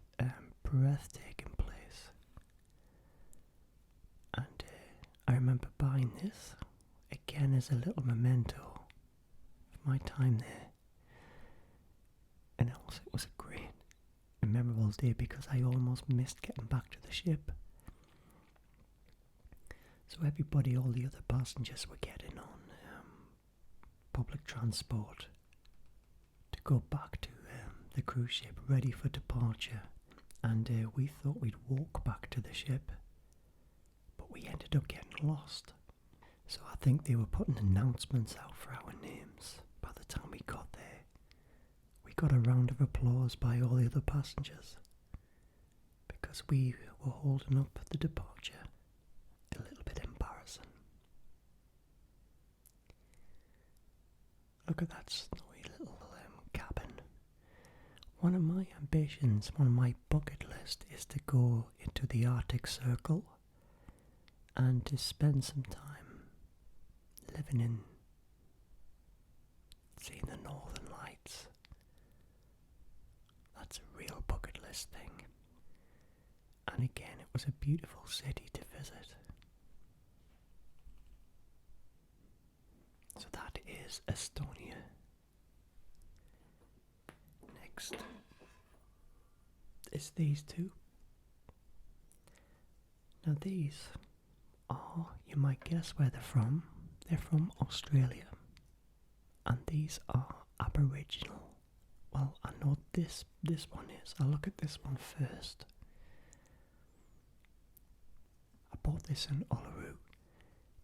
breathtaking place. And I remember buying this again as a little memento of my time there. And also it was a great and memorable day because I almost missed getting back to the ship. So everybody, all the other passengers were getting on public transport to go back to the cruise ship, ready for departure. And we thought we'd walk back to the ship, but we ended up getting lost. So I think they were putting announcements out for our names by the time we got there. We got a round of applause by all the other passengers because we were holding up the departure. A little bit embarrassing. Look at that snowy little cabin. One of my ambitions, one of my bucket list, is to go into the Arctic Circle and to spend some time living in, seeing the Northern Lights. That's a real bucket list thing. And again, it was a beautiful city to visit. So that is Estonia. Next is these two. Now these are, you might guess where they're from. They're from Australia. And these are Aboriginal. Well, I know this one is. I'll look at this one first. I bought this in Uluru,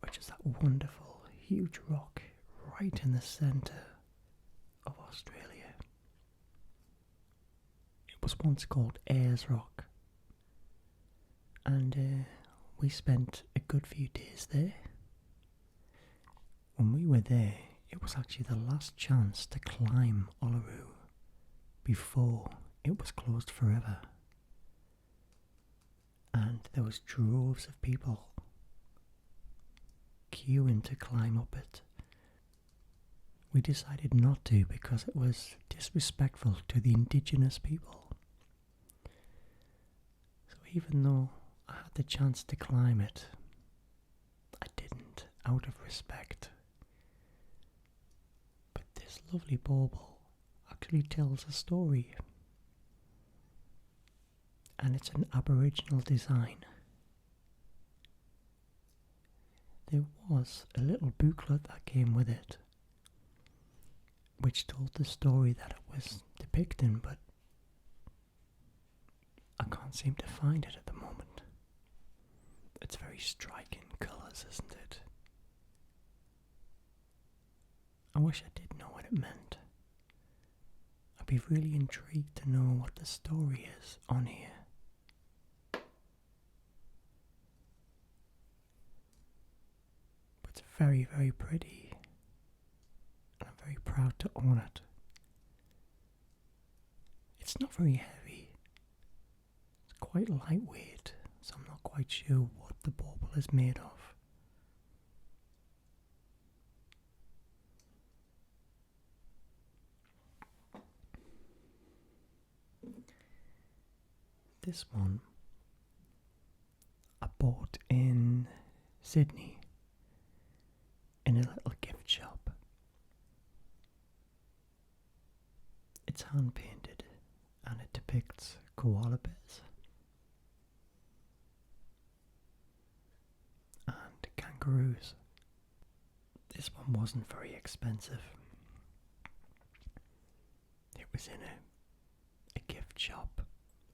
which is that wonderful, huge rock right in the centre of Australia. It was once called Ayers Rock, and we spent a good few days there. When we were there, it was actually the last chance to climb Uluru before it was closed forever. And there was droves of people queuing to climb up it. We decided not to because it was disrespectful to the indigenous people. So even though I had the chance to climb it, I didn't, out of respect. But this lovely bauble actually tells a story. And it's an Aboriginal design. There was a little booklet that came with it, which told the story that it was depicting, but I can't seem to find it at the moment. It's very striking colours, isn't it? I wish I did know what it meant. I'd be really intrigued to know what the story is on here. But it's very, very pretty. And I'm very proud to own it. It's not very heavy. It's quite lightweight, so I'm not quite sure what the bauble is made of. This one I bought in Sydney in a little gift shop. hand painted and it depicts koala bears and kangaroos. This one wasn't very expensive. It was in a gift shop,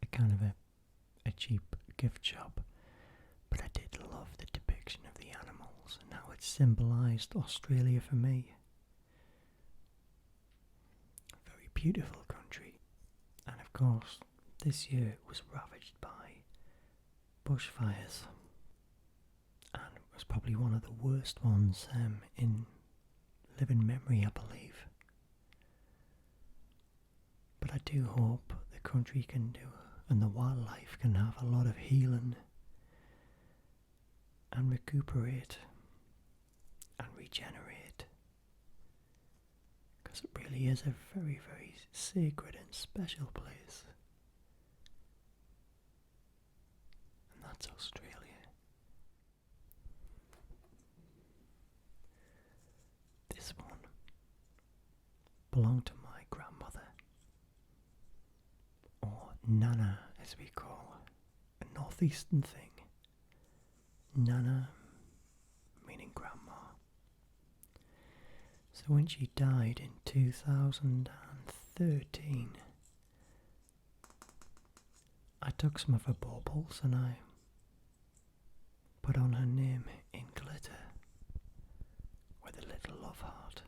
a kind of a cheap gift shop, but I did love the depiction of the animals and how it symbolised Australia for me. A very beautiful country, and of course this year it was ravaged by bushfires, and it was probably one of the worst ones in living memory, I believe. But I do hope the country can do, and the wildlife can have a lot of healing and recuperate and regenerate, because it really is a very, very sacred and special place, and that's Australia. This one belonged to my grandmother, or Nana as we call her, a northeastern thing. Nana meaning grandma. So when she died in 2013, I took some of her baubles and I put on her name in glitter with a little love heart.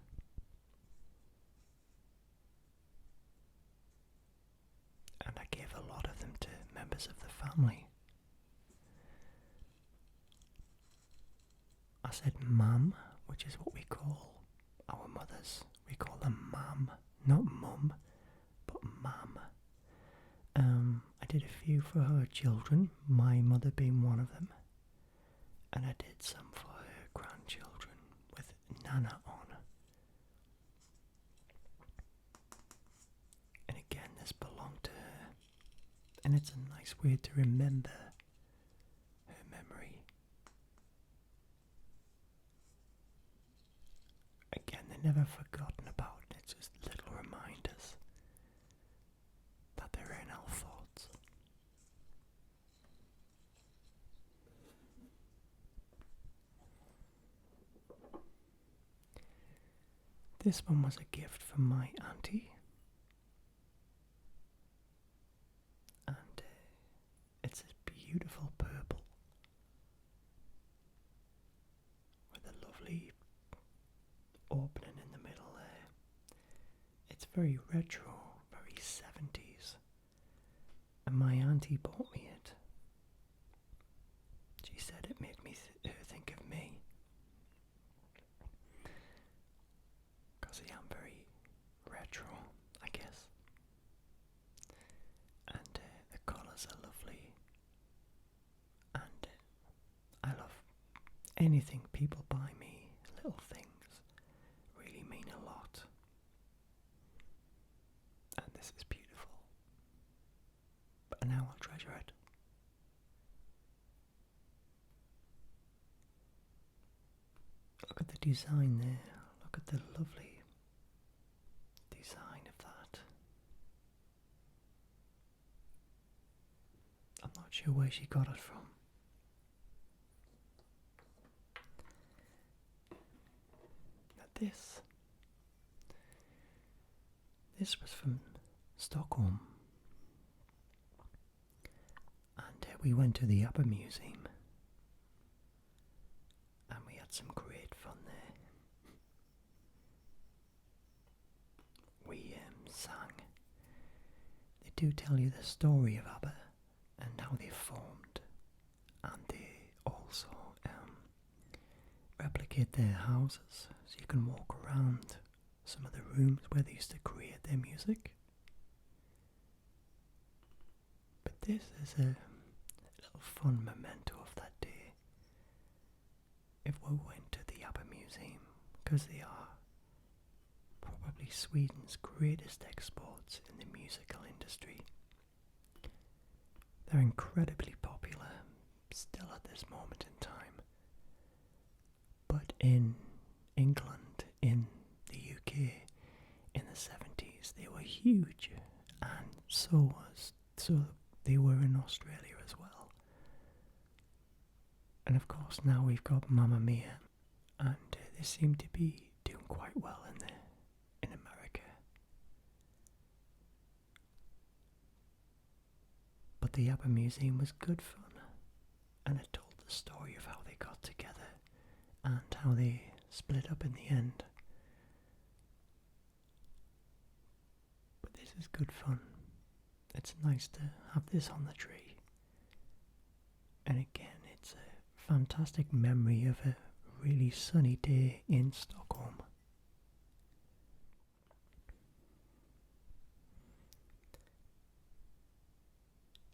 And I gave a lot of them to members of the family. I said mam, which is what we call our mothers. We call them mam, not mum, but mam. I did a few for her children, my mother being one of them, and I did some for her grandchildren with Nana on. And again, this belonged to her, and it's a nice way to remember her memory. Again, they're never forgotten about. It's just little reminders that they're in our thoughts. This one was a gift from my auntie, and it's a beautiful purple with a lovely opening in the middle there. It's very retro, very 70s, and my auntie bought me it. She said it made me think of me, because I am very retro, I guess, and the colours are lovely, and I love anything people buy me, little things really mean a lot, and this is beautiful, but now I'll treasure it. Look at the design there, look at the lovely design of that. I'm not sure where she got it from. This was from Stockholm, and we went to the Upper Museum and we had some great fun there. We sang. They do tell you the story of ABBA and how they formed, and they also replicate their houses, so you can walk around some of the rooms where they used to create their music. But this is a little fun memento of that day. If we went to the Upper Museum, because they are probably Sweden's greatest exports in the musical industry. They're incredibly popular still at this moment in time. But in England, in the UK, in the 70s, they were huge. so they were in Australia as well. And of course now we've got Mamma Mia, and they seem to be doing quite well in America. But the ABBA Museum was good fun, and it told the story of how they got together and how they split up in the end. But this is good fun. It's nice to have this on the tree. And again, it's a fantastic memory of a really sunny day in Stockholm.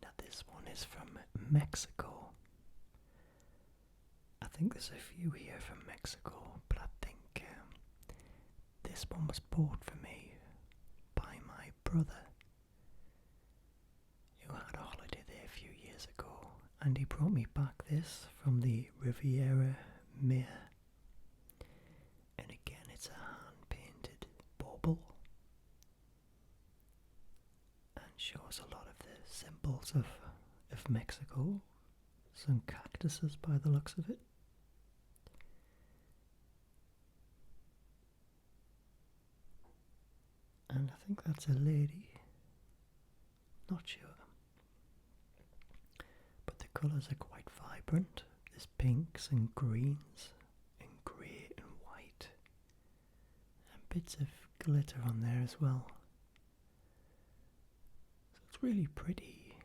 Now this one is from Mexico. I think there's a few here from Mexico, but I think this one was bought for me by my brother, who had a holiday there a few years ago, and he brought me back this from the Riviera Maya. And again, it's a hand-painted bauble and shows a lot of the symbols of Mexico. Some cactuses by the looks of it. And I think that's a lady. Not sure. But the colours are quite vibrant. There's pinks and greens and grey and white. And bits of glitter on there as well. So it's really pretty.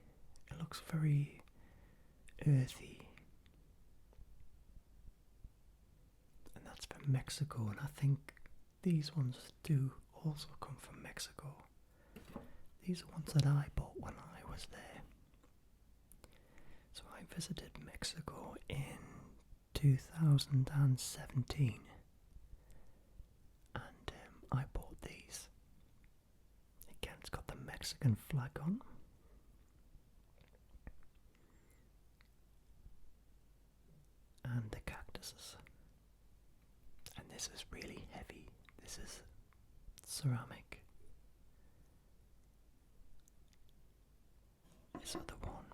It looks very earthy. And that's from Mexico, and I think these ones do also come from Mexico. These are ones that I bought when I was there. So I visited Mexico in 2017, and I bought these. Again, it's got the Mexican flag on. And the cactuses. And this is really heavy. This is ceramic. This other one.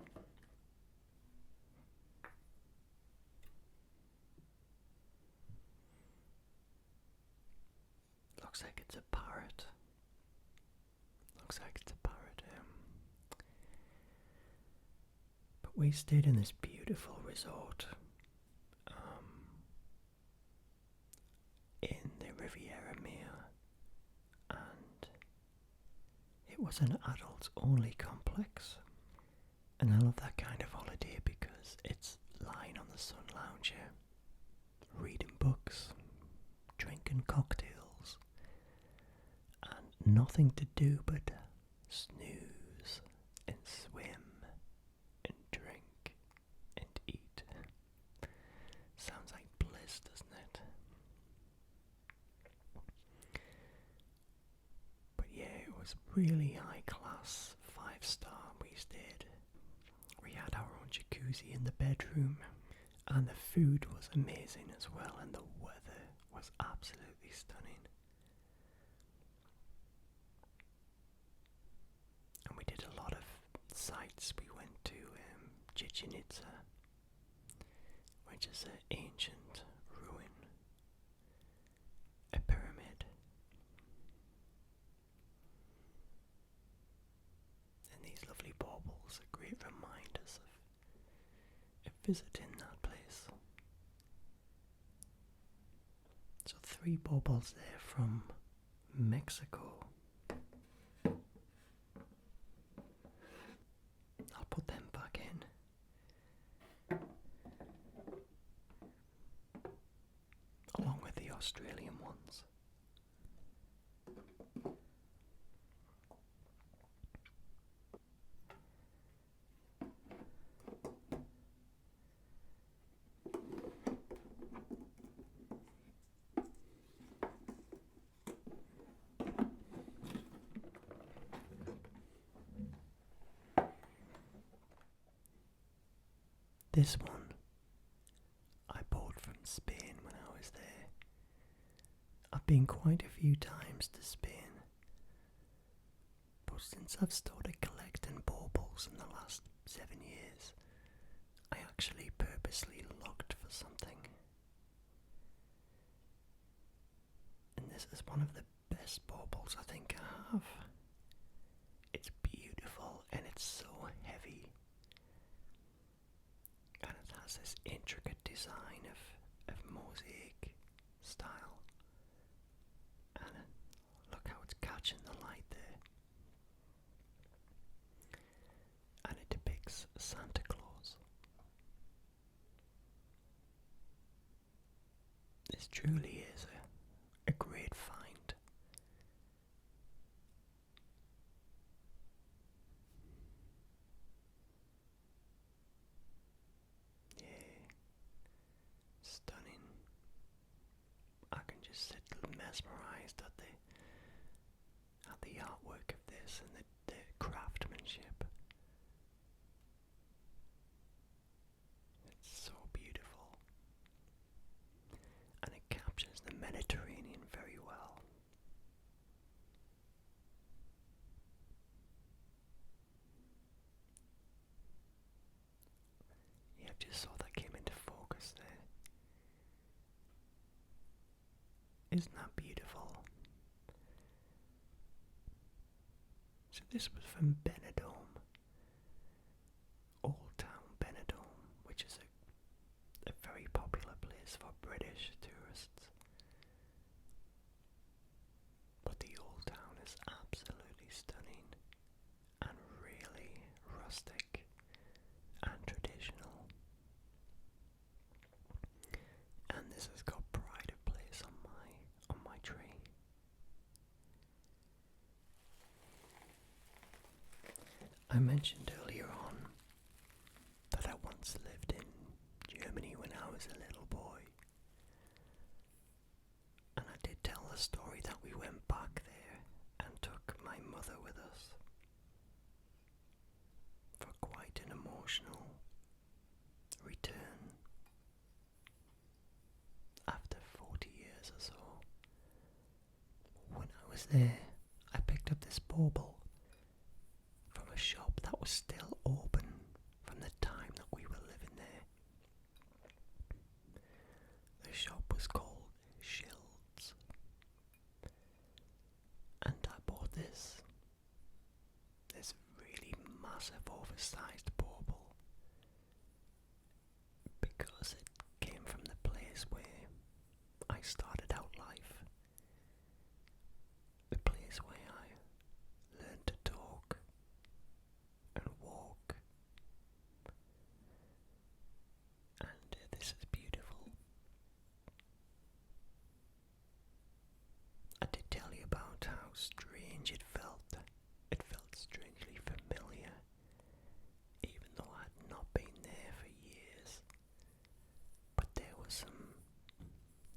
Looks like it's a parrot. But we stayed in this beautiful resort in the Riviera Maya, and it was an adults only complex. And I love that kind of holiday because it's lying on the sun lounger, reading books, drinking cocktails, and nothing to do but snooze and swim and drink and eat. Sounds like bliss, doesn't it? But yeah, it was really high class, 5-star. We stayed. We had our own jacuzzi in the bedroom, and the food was amazing as well, and the weather was absolutely stunning. And we did a lot of sites. We went to Chichen Itza, which is an ancient ruin, a pyramid. And these lovely baubles are great reminders of visiting that place. So 3 baubles there from Mexico. I'll put them back in, along with the Australian ones. This one I bought from Spain when I was there. I've been quite a few times to Spain, but suppose since I've started collecting baubles in the last 7 years, I actually purposely looked for something. And this is one of the best baubles I think I have. It's beautiful and it's so heavy. And it has this intricate design of mosaic style. And look how it's catching the light there. And it depicts Santa Claus. This truly is a great find. Yeah, stunning. I can just sit mesmerised at the artwork of this and the craftsmanship. It's so beautiful. And it captures the Mediterranean very well. Yeah, I just saw that came into focus there. Isn't that beautiful? So this was from Benidorm, Old Town Benidorm, which is a very popular place for British tourists. But the Old Town is absolutely stunning and really rustic and traditional. And this has got pride of place on my tree. I mentioned earlier on that I once lived in Germany when I was a little boy. And I did tell the story that we went back there and took my mother with us for quite an emotional return after 40 years or so. When I was there, I picked up this bauble from a shop that was still open from the time that we were living there. The shop was called Shields, and I bought this really massive oversized bauble because it came from the place where I started out life, the place where I learned to talk and walk, and this is beautiful. I did tell you about how strange it felt. It felt strangely familiar, even though I had not been there for years. But there were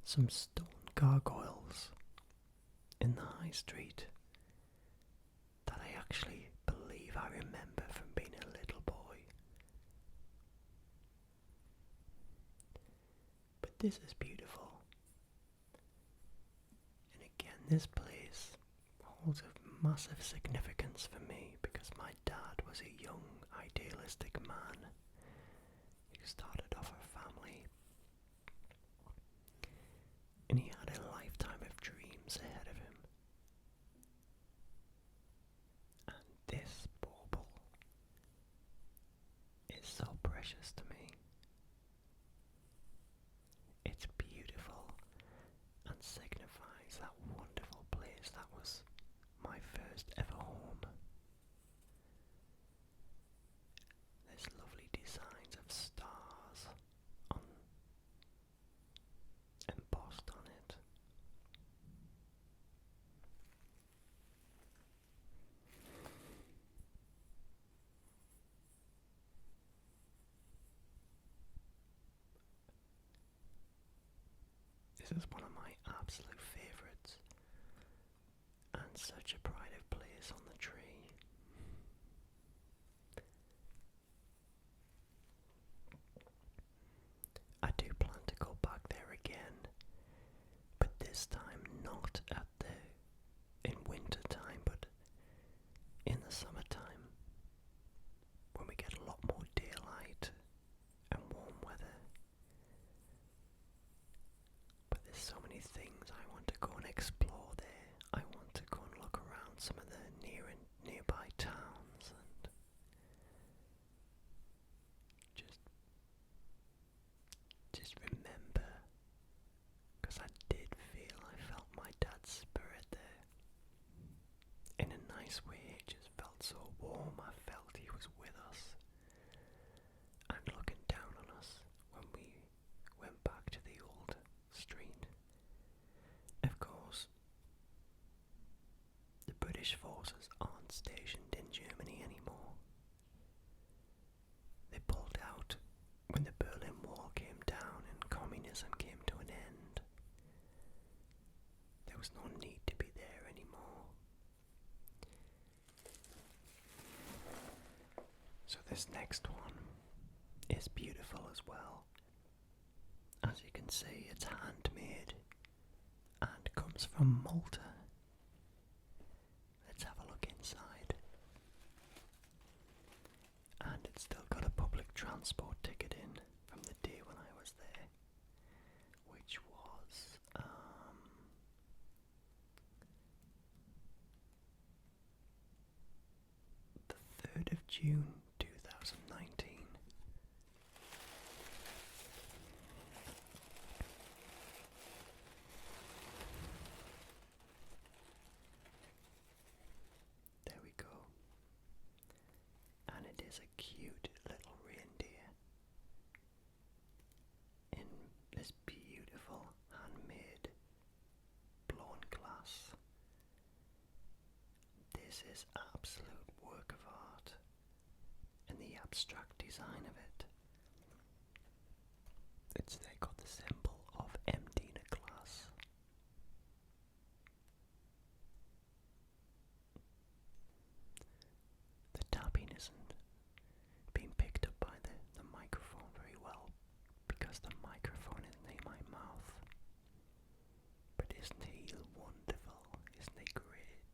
some stone gargoyles in the high street that I actually believe I remember from being a little boy. But this is beautiful. And again, this place holds a massive significance for me because my dad was a young, idealistic man who started off a family. And he had a lifetime of dreams ahead of him. And this bauble is so precious to me. It's beautiful and signifies that wonderful place that was my first ever home. There's lovely designs of stars embossed on it. This is one of my absolute favourites, and such a pride of place on the tree. I do plan to go back there again, but this time not in winter time, but in things. I want to go and explore there. I want to go and look around some of the nearby towns and just remember, because I felt my dad's spirit there. In a nice way, it just felt so warm. I felt he was with us and looking down on us when we went back to the old street. Of course, the British forces aren't stationed in Germany anymore. They pulled out when the Berlin Wall came down and communism came to an end. There was no need to be there anymore. So this next one is beautiful as well. As you can see, it's handmade and comes from Malta. Let's have a look inside. And it's still got a public transport ticket in from the day when I was there, which was the 3rd of June 2019. There we go. And it is a cute little reindeer in this beautiful handmade blown glass. This is absolute work of art and the abstract design of it. They got the symbol of emptying a glass. The tapping isn't being picked up by the microphone very well because the microphone is near my mouth. But isn't he wonderful? Isn't he great?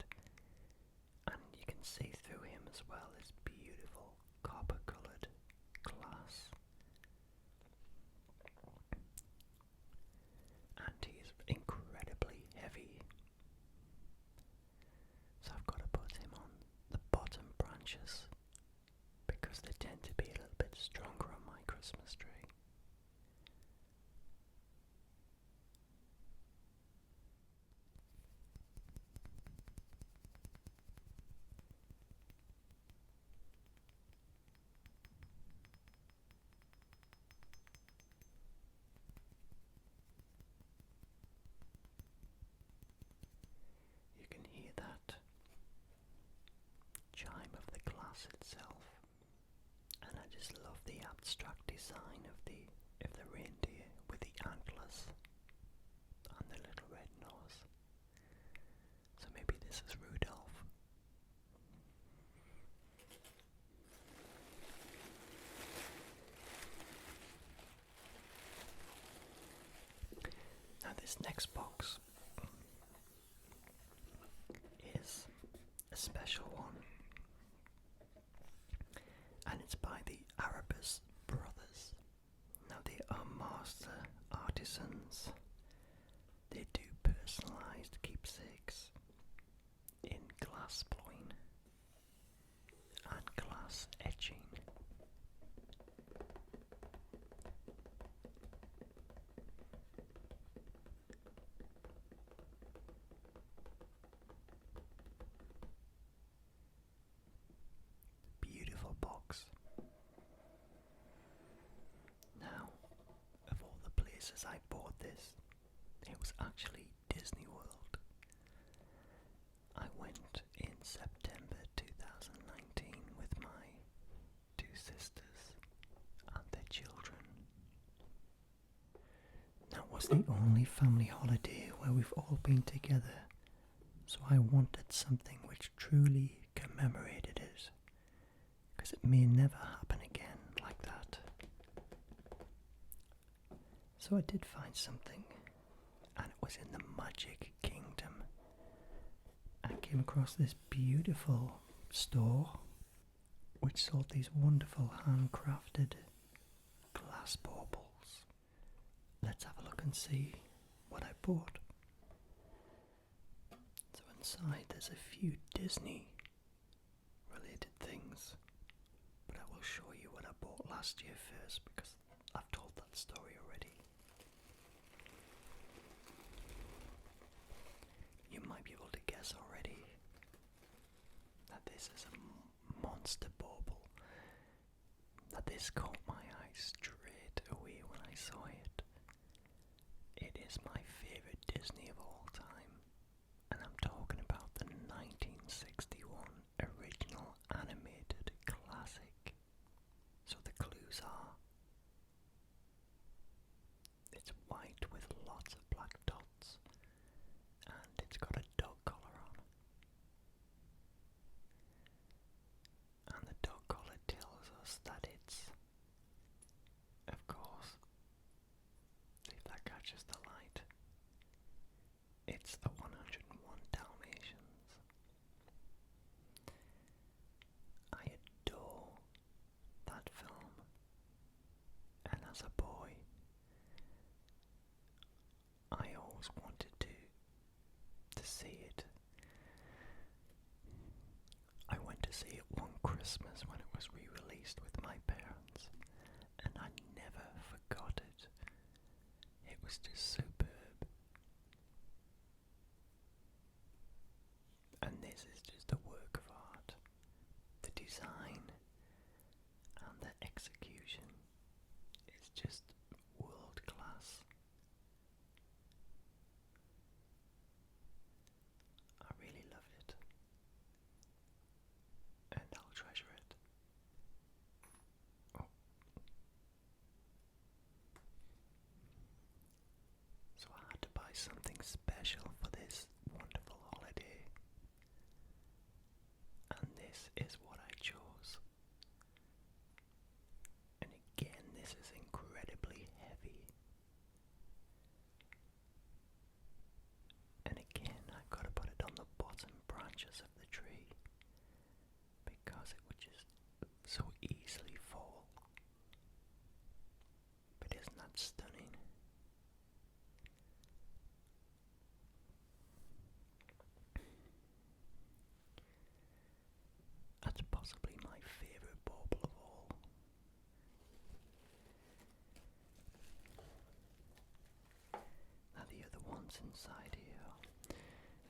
And you can see through him as well this beautiful copper-coloured glass. And he is incredibly heavy. So I've got to put him on the bottom branches because they tend to be a little bit stronger on my Christmas tree. You can hear that chime of the glass itself, and I just love the abstract design of the reindeer with the antlers and the little red nose. So maybe this is Rudolph. Now this next box is a special one, and it's by the Arabus brothers. Now they are master artisans. They do personalised keepsakes in glass blowing and glass etching. Beautiful box. Now, of all the places I bought this, it was actually Disney World. I went in September 2019 with my 2 sisters and their children. That was the only family holiday where we've all been together, so I wanted something which truly commemorated it, because it may never happen again like that. So I did find something, and it was in the Magic Kingdom. I came across this beautiful store which sold these wonderful handcrafted glass baubles. Let's have a look and see what I bought. inside there's a few Disney related things, but I will show you what I bought last year first because I've told that story already. You might be able to guess already that this is a monster bauble, that this caught my eye straight away when I saw it. It is my favourite Disney of all time, and I'm talking about the 1961 original animated classic. So the clues are, it's white with lots of black dots, and it's got a dog collar on. And the dog collar tells us that it's, of course, if that catches the light, it's the 101 Dalmatians. I adore that film, and as a boy, I always wanted to see it. I went to see it one Christmas when it was re-released with my parents, and I never forgot it. It was just superb. And this is just a work of art. The design and the execution is just world class. I really love it, and I'll treasure it. Oh. So I had to buy something special for this wonderful holiday, and this is what I chose. And again, this is incredibly heavy. And again, I've got to put it on the bottom branches of the tree because it would just so easily fall. But isn't that stunning? That's possibly my favourite bauble of all. Now the other ones inside here,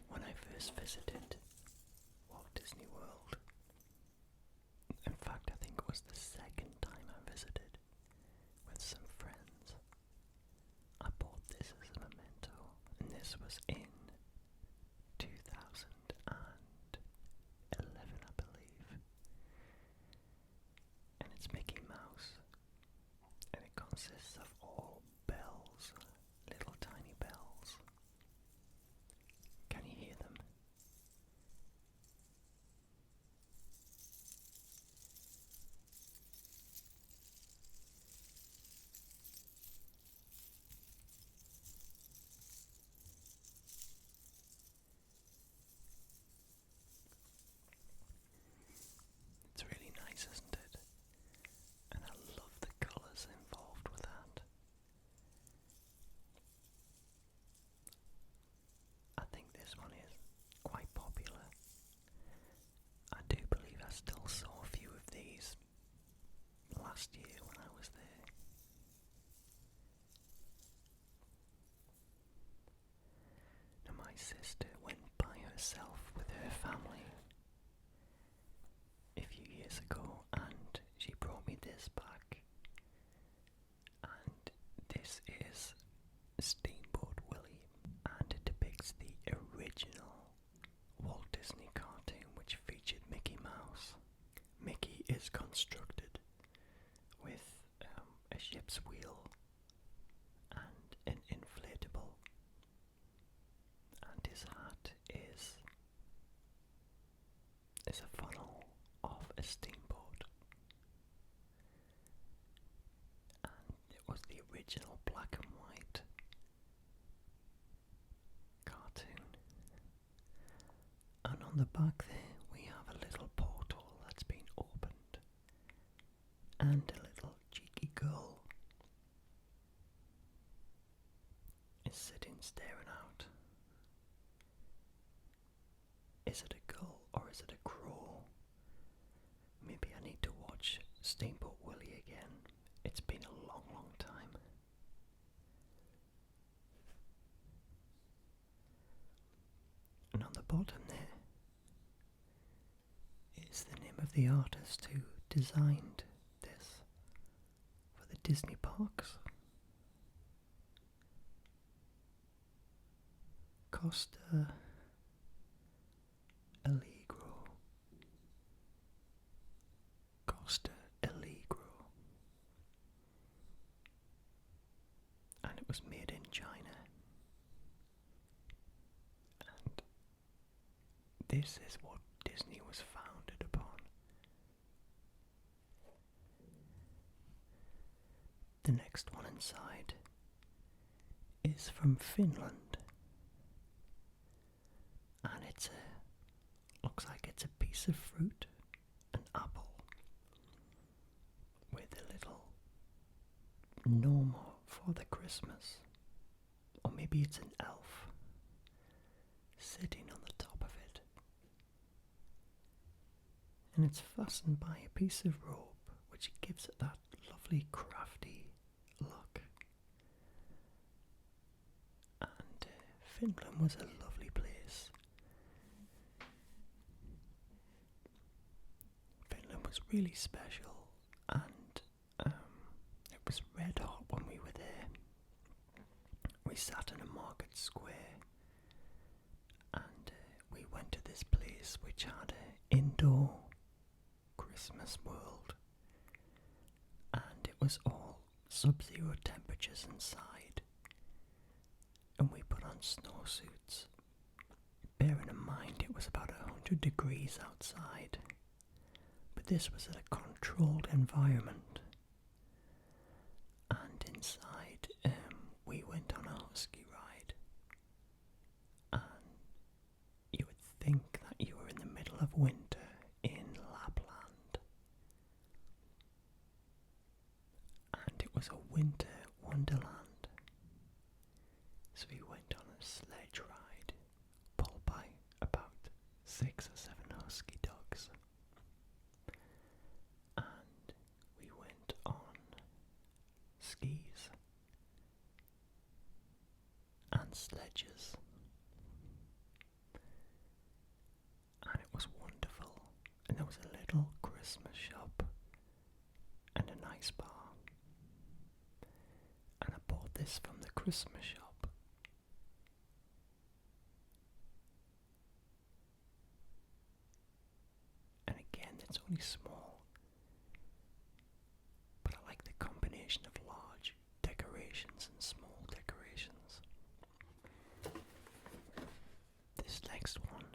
when I first visited Walt Disney World, in fact I think it was the second time I visited with some friends, I bought this as a memento, and this was in 2011 I believe, and it's Mickey Mouse, and it consists of all bells, little tiny bells. Can you hear them? It's really nice, isn't it? And I love the colours involved with that. I think this one is quite popular. I do believe I still saw a few of these last year when I was there. Now my sister went by herself with her family a few years ago, and she brought me this back, and this is Steamboat Willie, and it depicts the original Walt Disney cartoon which featured Mickey Mouse. Mickey is constructed with a ship's wheel and an inflatable, and his hat is a funnel of a steamboat, and it was the original black and white cartoon. And on the back there we have a little portal that's been opened, and a little cheeky girl is sitting staring out. Is it a gull or is it a crow? Maybe I need to watch Steamboat Willie again. It's been a long, long time. And on the bottom there is the name of the artist who designed this for the Disney parks. Costa Allegro. Costa Allegro. And it was made in China. And this is what Disney was founded upon. The next one inside is from Finland. And looks like it's a piece of fruit, an apple, with a little gnome for the Christmas, or maybe it's an elf sitting on the top of it, and it's fastened by a piece of rope which gives it that lovely crafty look. And Finland was a lovely place. Was really special, and it was red hot when we were there. We sat in a market square, and we went to this place which had an indoor Christmas world, and it was all sub-zero temperatures inside, and we put on snowsuits, bearing in mind it was about 100 degrees outside. This was a controlled environment, and inside we went on a husky ride, and you would think that you were in the middle of winter in Lapland, and it was a winter wonderland. So we went on a sledge ride pulled by about 6 or 7 husky dogs. Skis and sledges, and it was wonderful. And there was a little Christmas shop and a nice bar, and I bought this from the Christmas shop. And again, it's only small, but I like the combination of large decorations and small decorations. This next one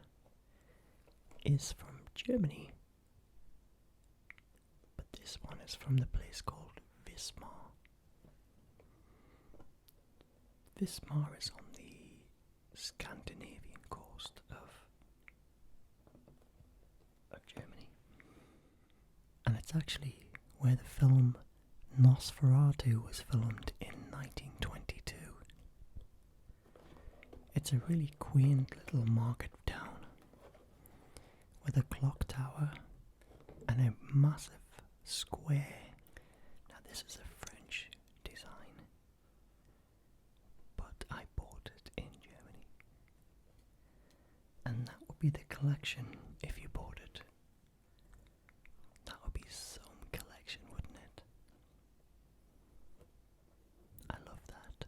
is from Germany, but this one is from the place called Wismar. Wismar is on the Scandinavian coast of Germany, and it's actually where the film Nosferatu was filmed in 1922. It's a really quaint little market town with a clock tower and a massive square. Now this is a French design, but I bought it in Germany, and that would be the collection if you bought it. That would be some collection, wouldn't it? I love that.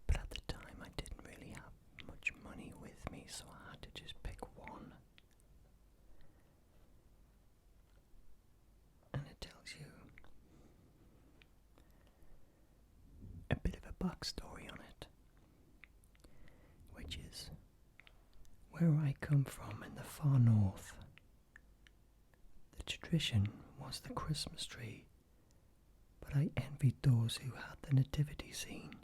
But at the time I didn't really have much money with me, so I had to just pick one. And it tells you a bit of a backstory on it, which is where I come from in the far north. The tradition was the Christmas tree, but I envied those who had the nativity scene,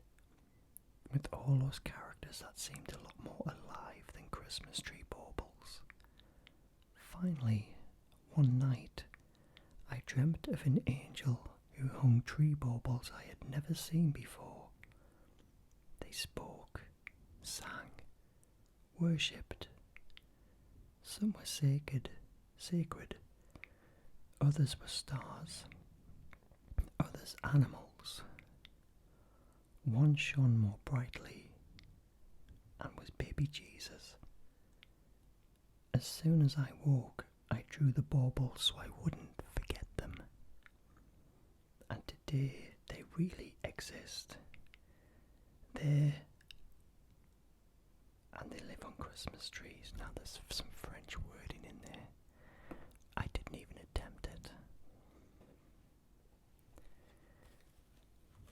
with all those characters that seemed a lot more alive than Christmas tree baubles. Finally, one night, I dreamt of an angel who hung tree baubles I had never seen before. They spoke, sang, worshipped. Some were sacred, others were stars, others animals. One shone more brightly and was baby Jesus. As soon as I woke, I drew the baubles so I wouldn't forget them. And today they really exist. There, and they live on Christmas trees. Now there's some French wording in there. I didn't even attempt it.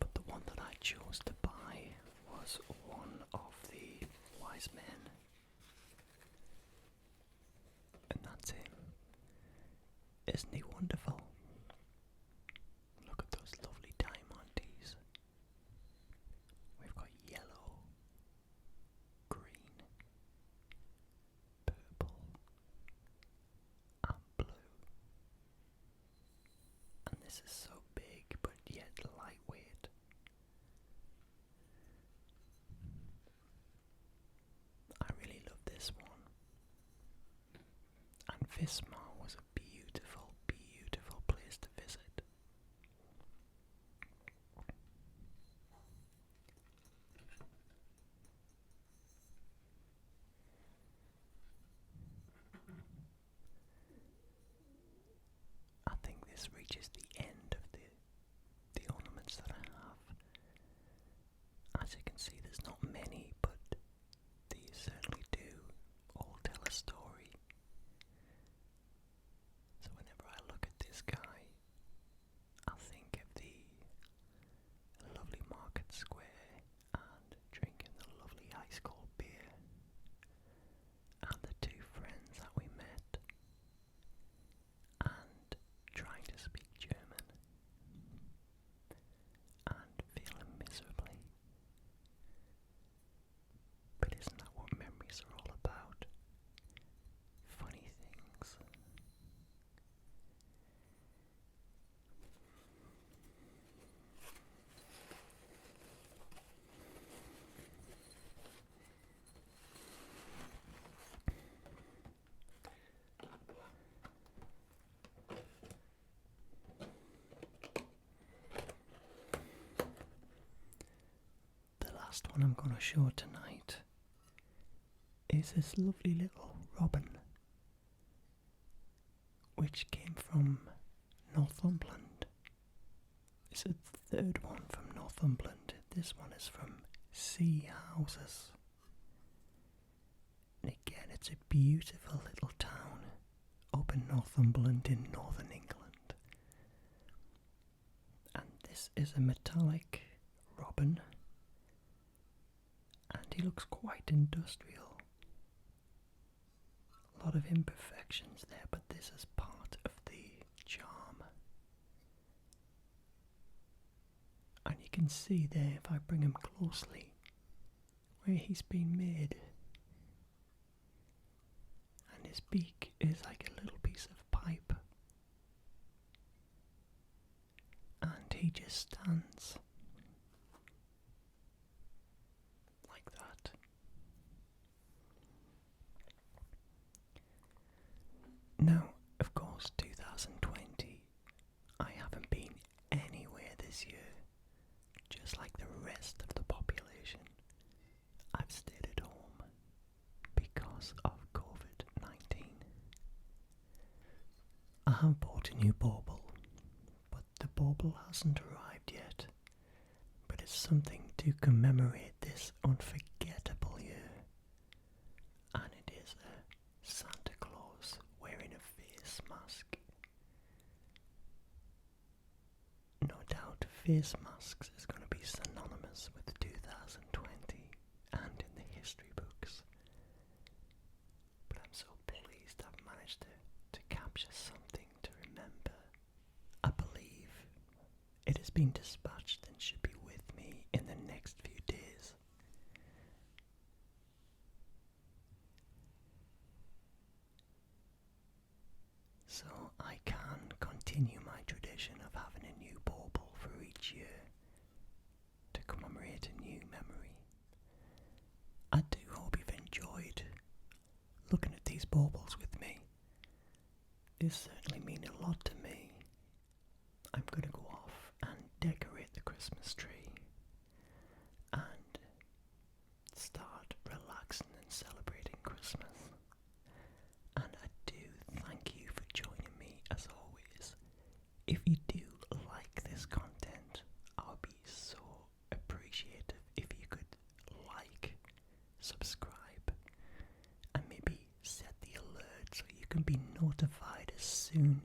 But the one that I chose to buy was one of the wise men. And that's him. Isn't he wonderful? Look at those lovely diamantes. We've got yellow, green, purple, and blue. And this is so big, but yet lightweight. I really love this one. And Vismar was a beautiful, beautiful place to visit. I think this reaches the end of the ornaments that I have. As you can see, there's not many, but these certainly do all tell a story. So whenever I look at this guy, I think of the lovely market square and drinking the lovely ice cold beer and the two friends that we met and trying to speak German and failing miserably. But isn't that what memories are all about? Funny things. The last one I'm going to show tonight is this lovely little robin, which came from Northumberland. It's the third one from Northumberland. This one is from Sea Houses. And again, it's a beautiful little town up in Northumberland in northern England. And this is a metallic robin. And he looks quite industrial. A lot of imperfections there, but this is part of the charm. And you can see there, if I bring him closely, where he's been made. And his beak is like a little piece of pipe. And he just stands like that. Now, of course, 2020, I haven't been anywhere this year. Just like the rest of the population, I've stayed at home because of COVID-19. I have bought a new bauble, but the bauble hasn't arrived yet. But it's something to commemorate this unforgettable year. And it is a Santa Claus wearing a face mask. No doubt face masks is going to be synonymous with 2020 and in the history books. But I'm so pleased I've managed to capture something to remember. I believe it has been dispatched and should be with me in the next few days. So I can continue my tradition of having a new bauble for each year to commemorate a new memory. I do hope you've enjoyed this certainly mean a lot to me. I'm going to go off and decorate the Christmas tree and start relaxing and celebrating Christmas. And I do thank you for joining me as always. If you do like this content, I'll be so appreciative if you could like, subscribe, and maybe set the alert so you can be notified as soon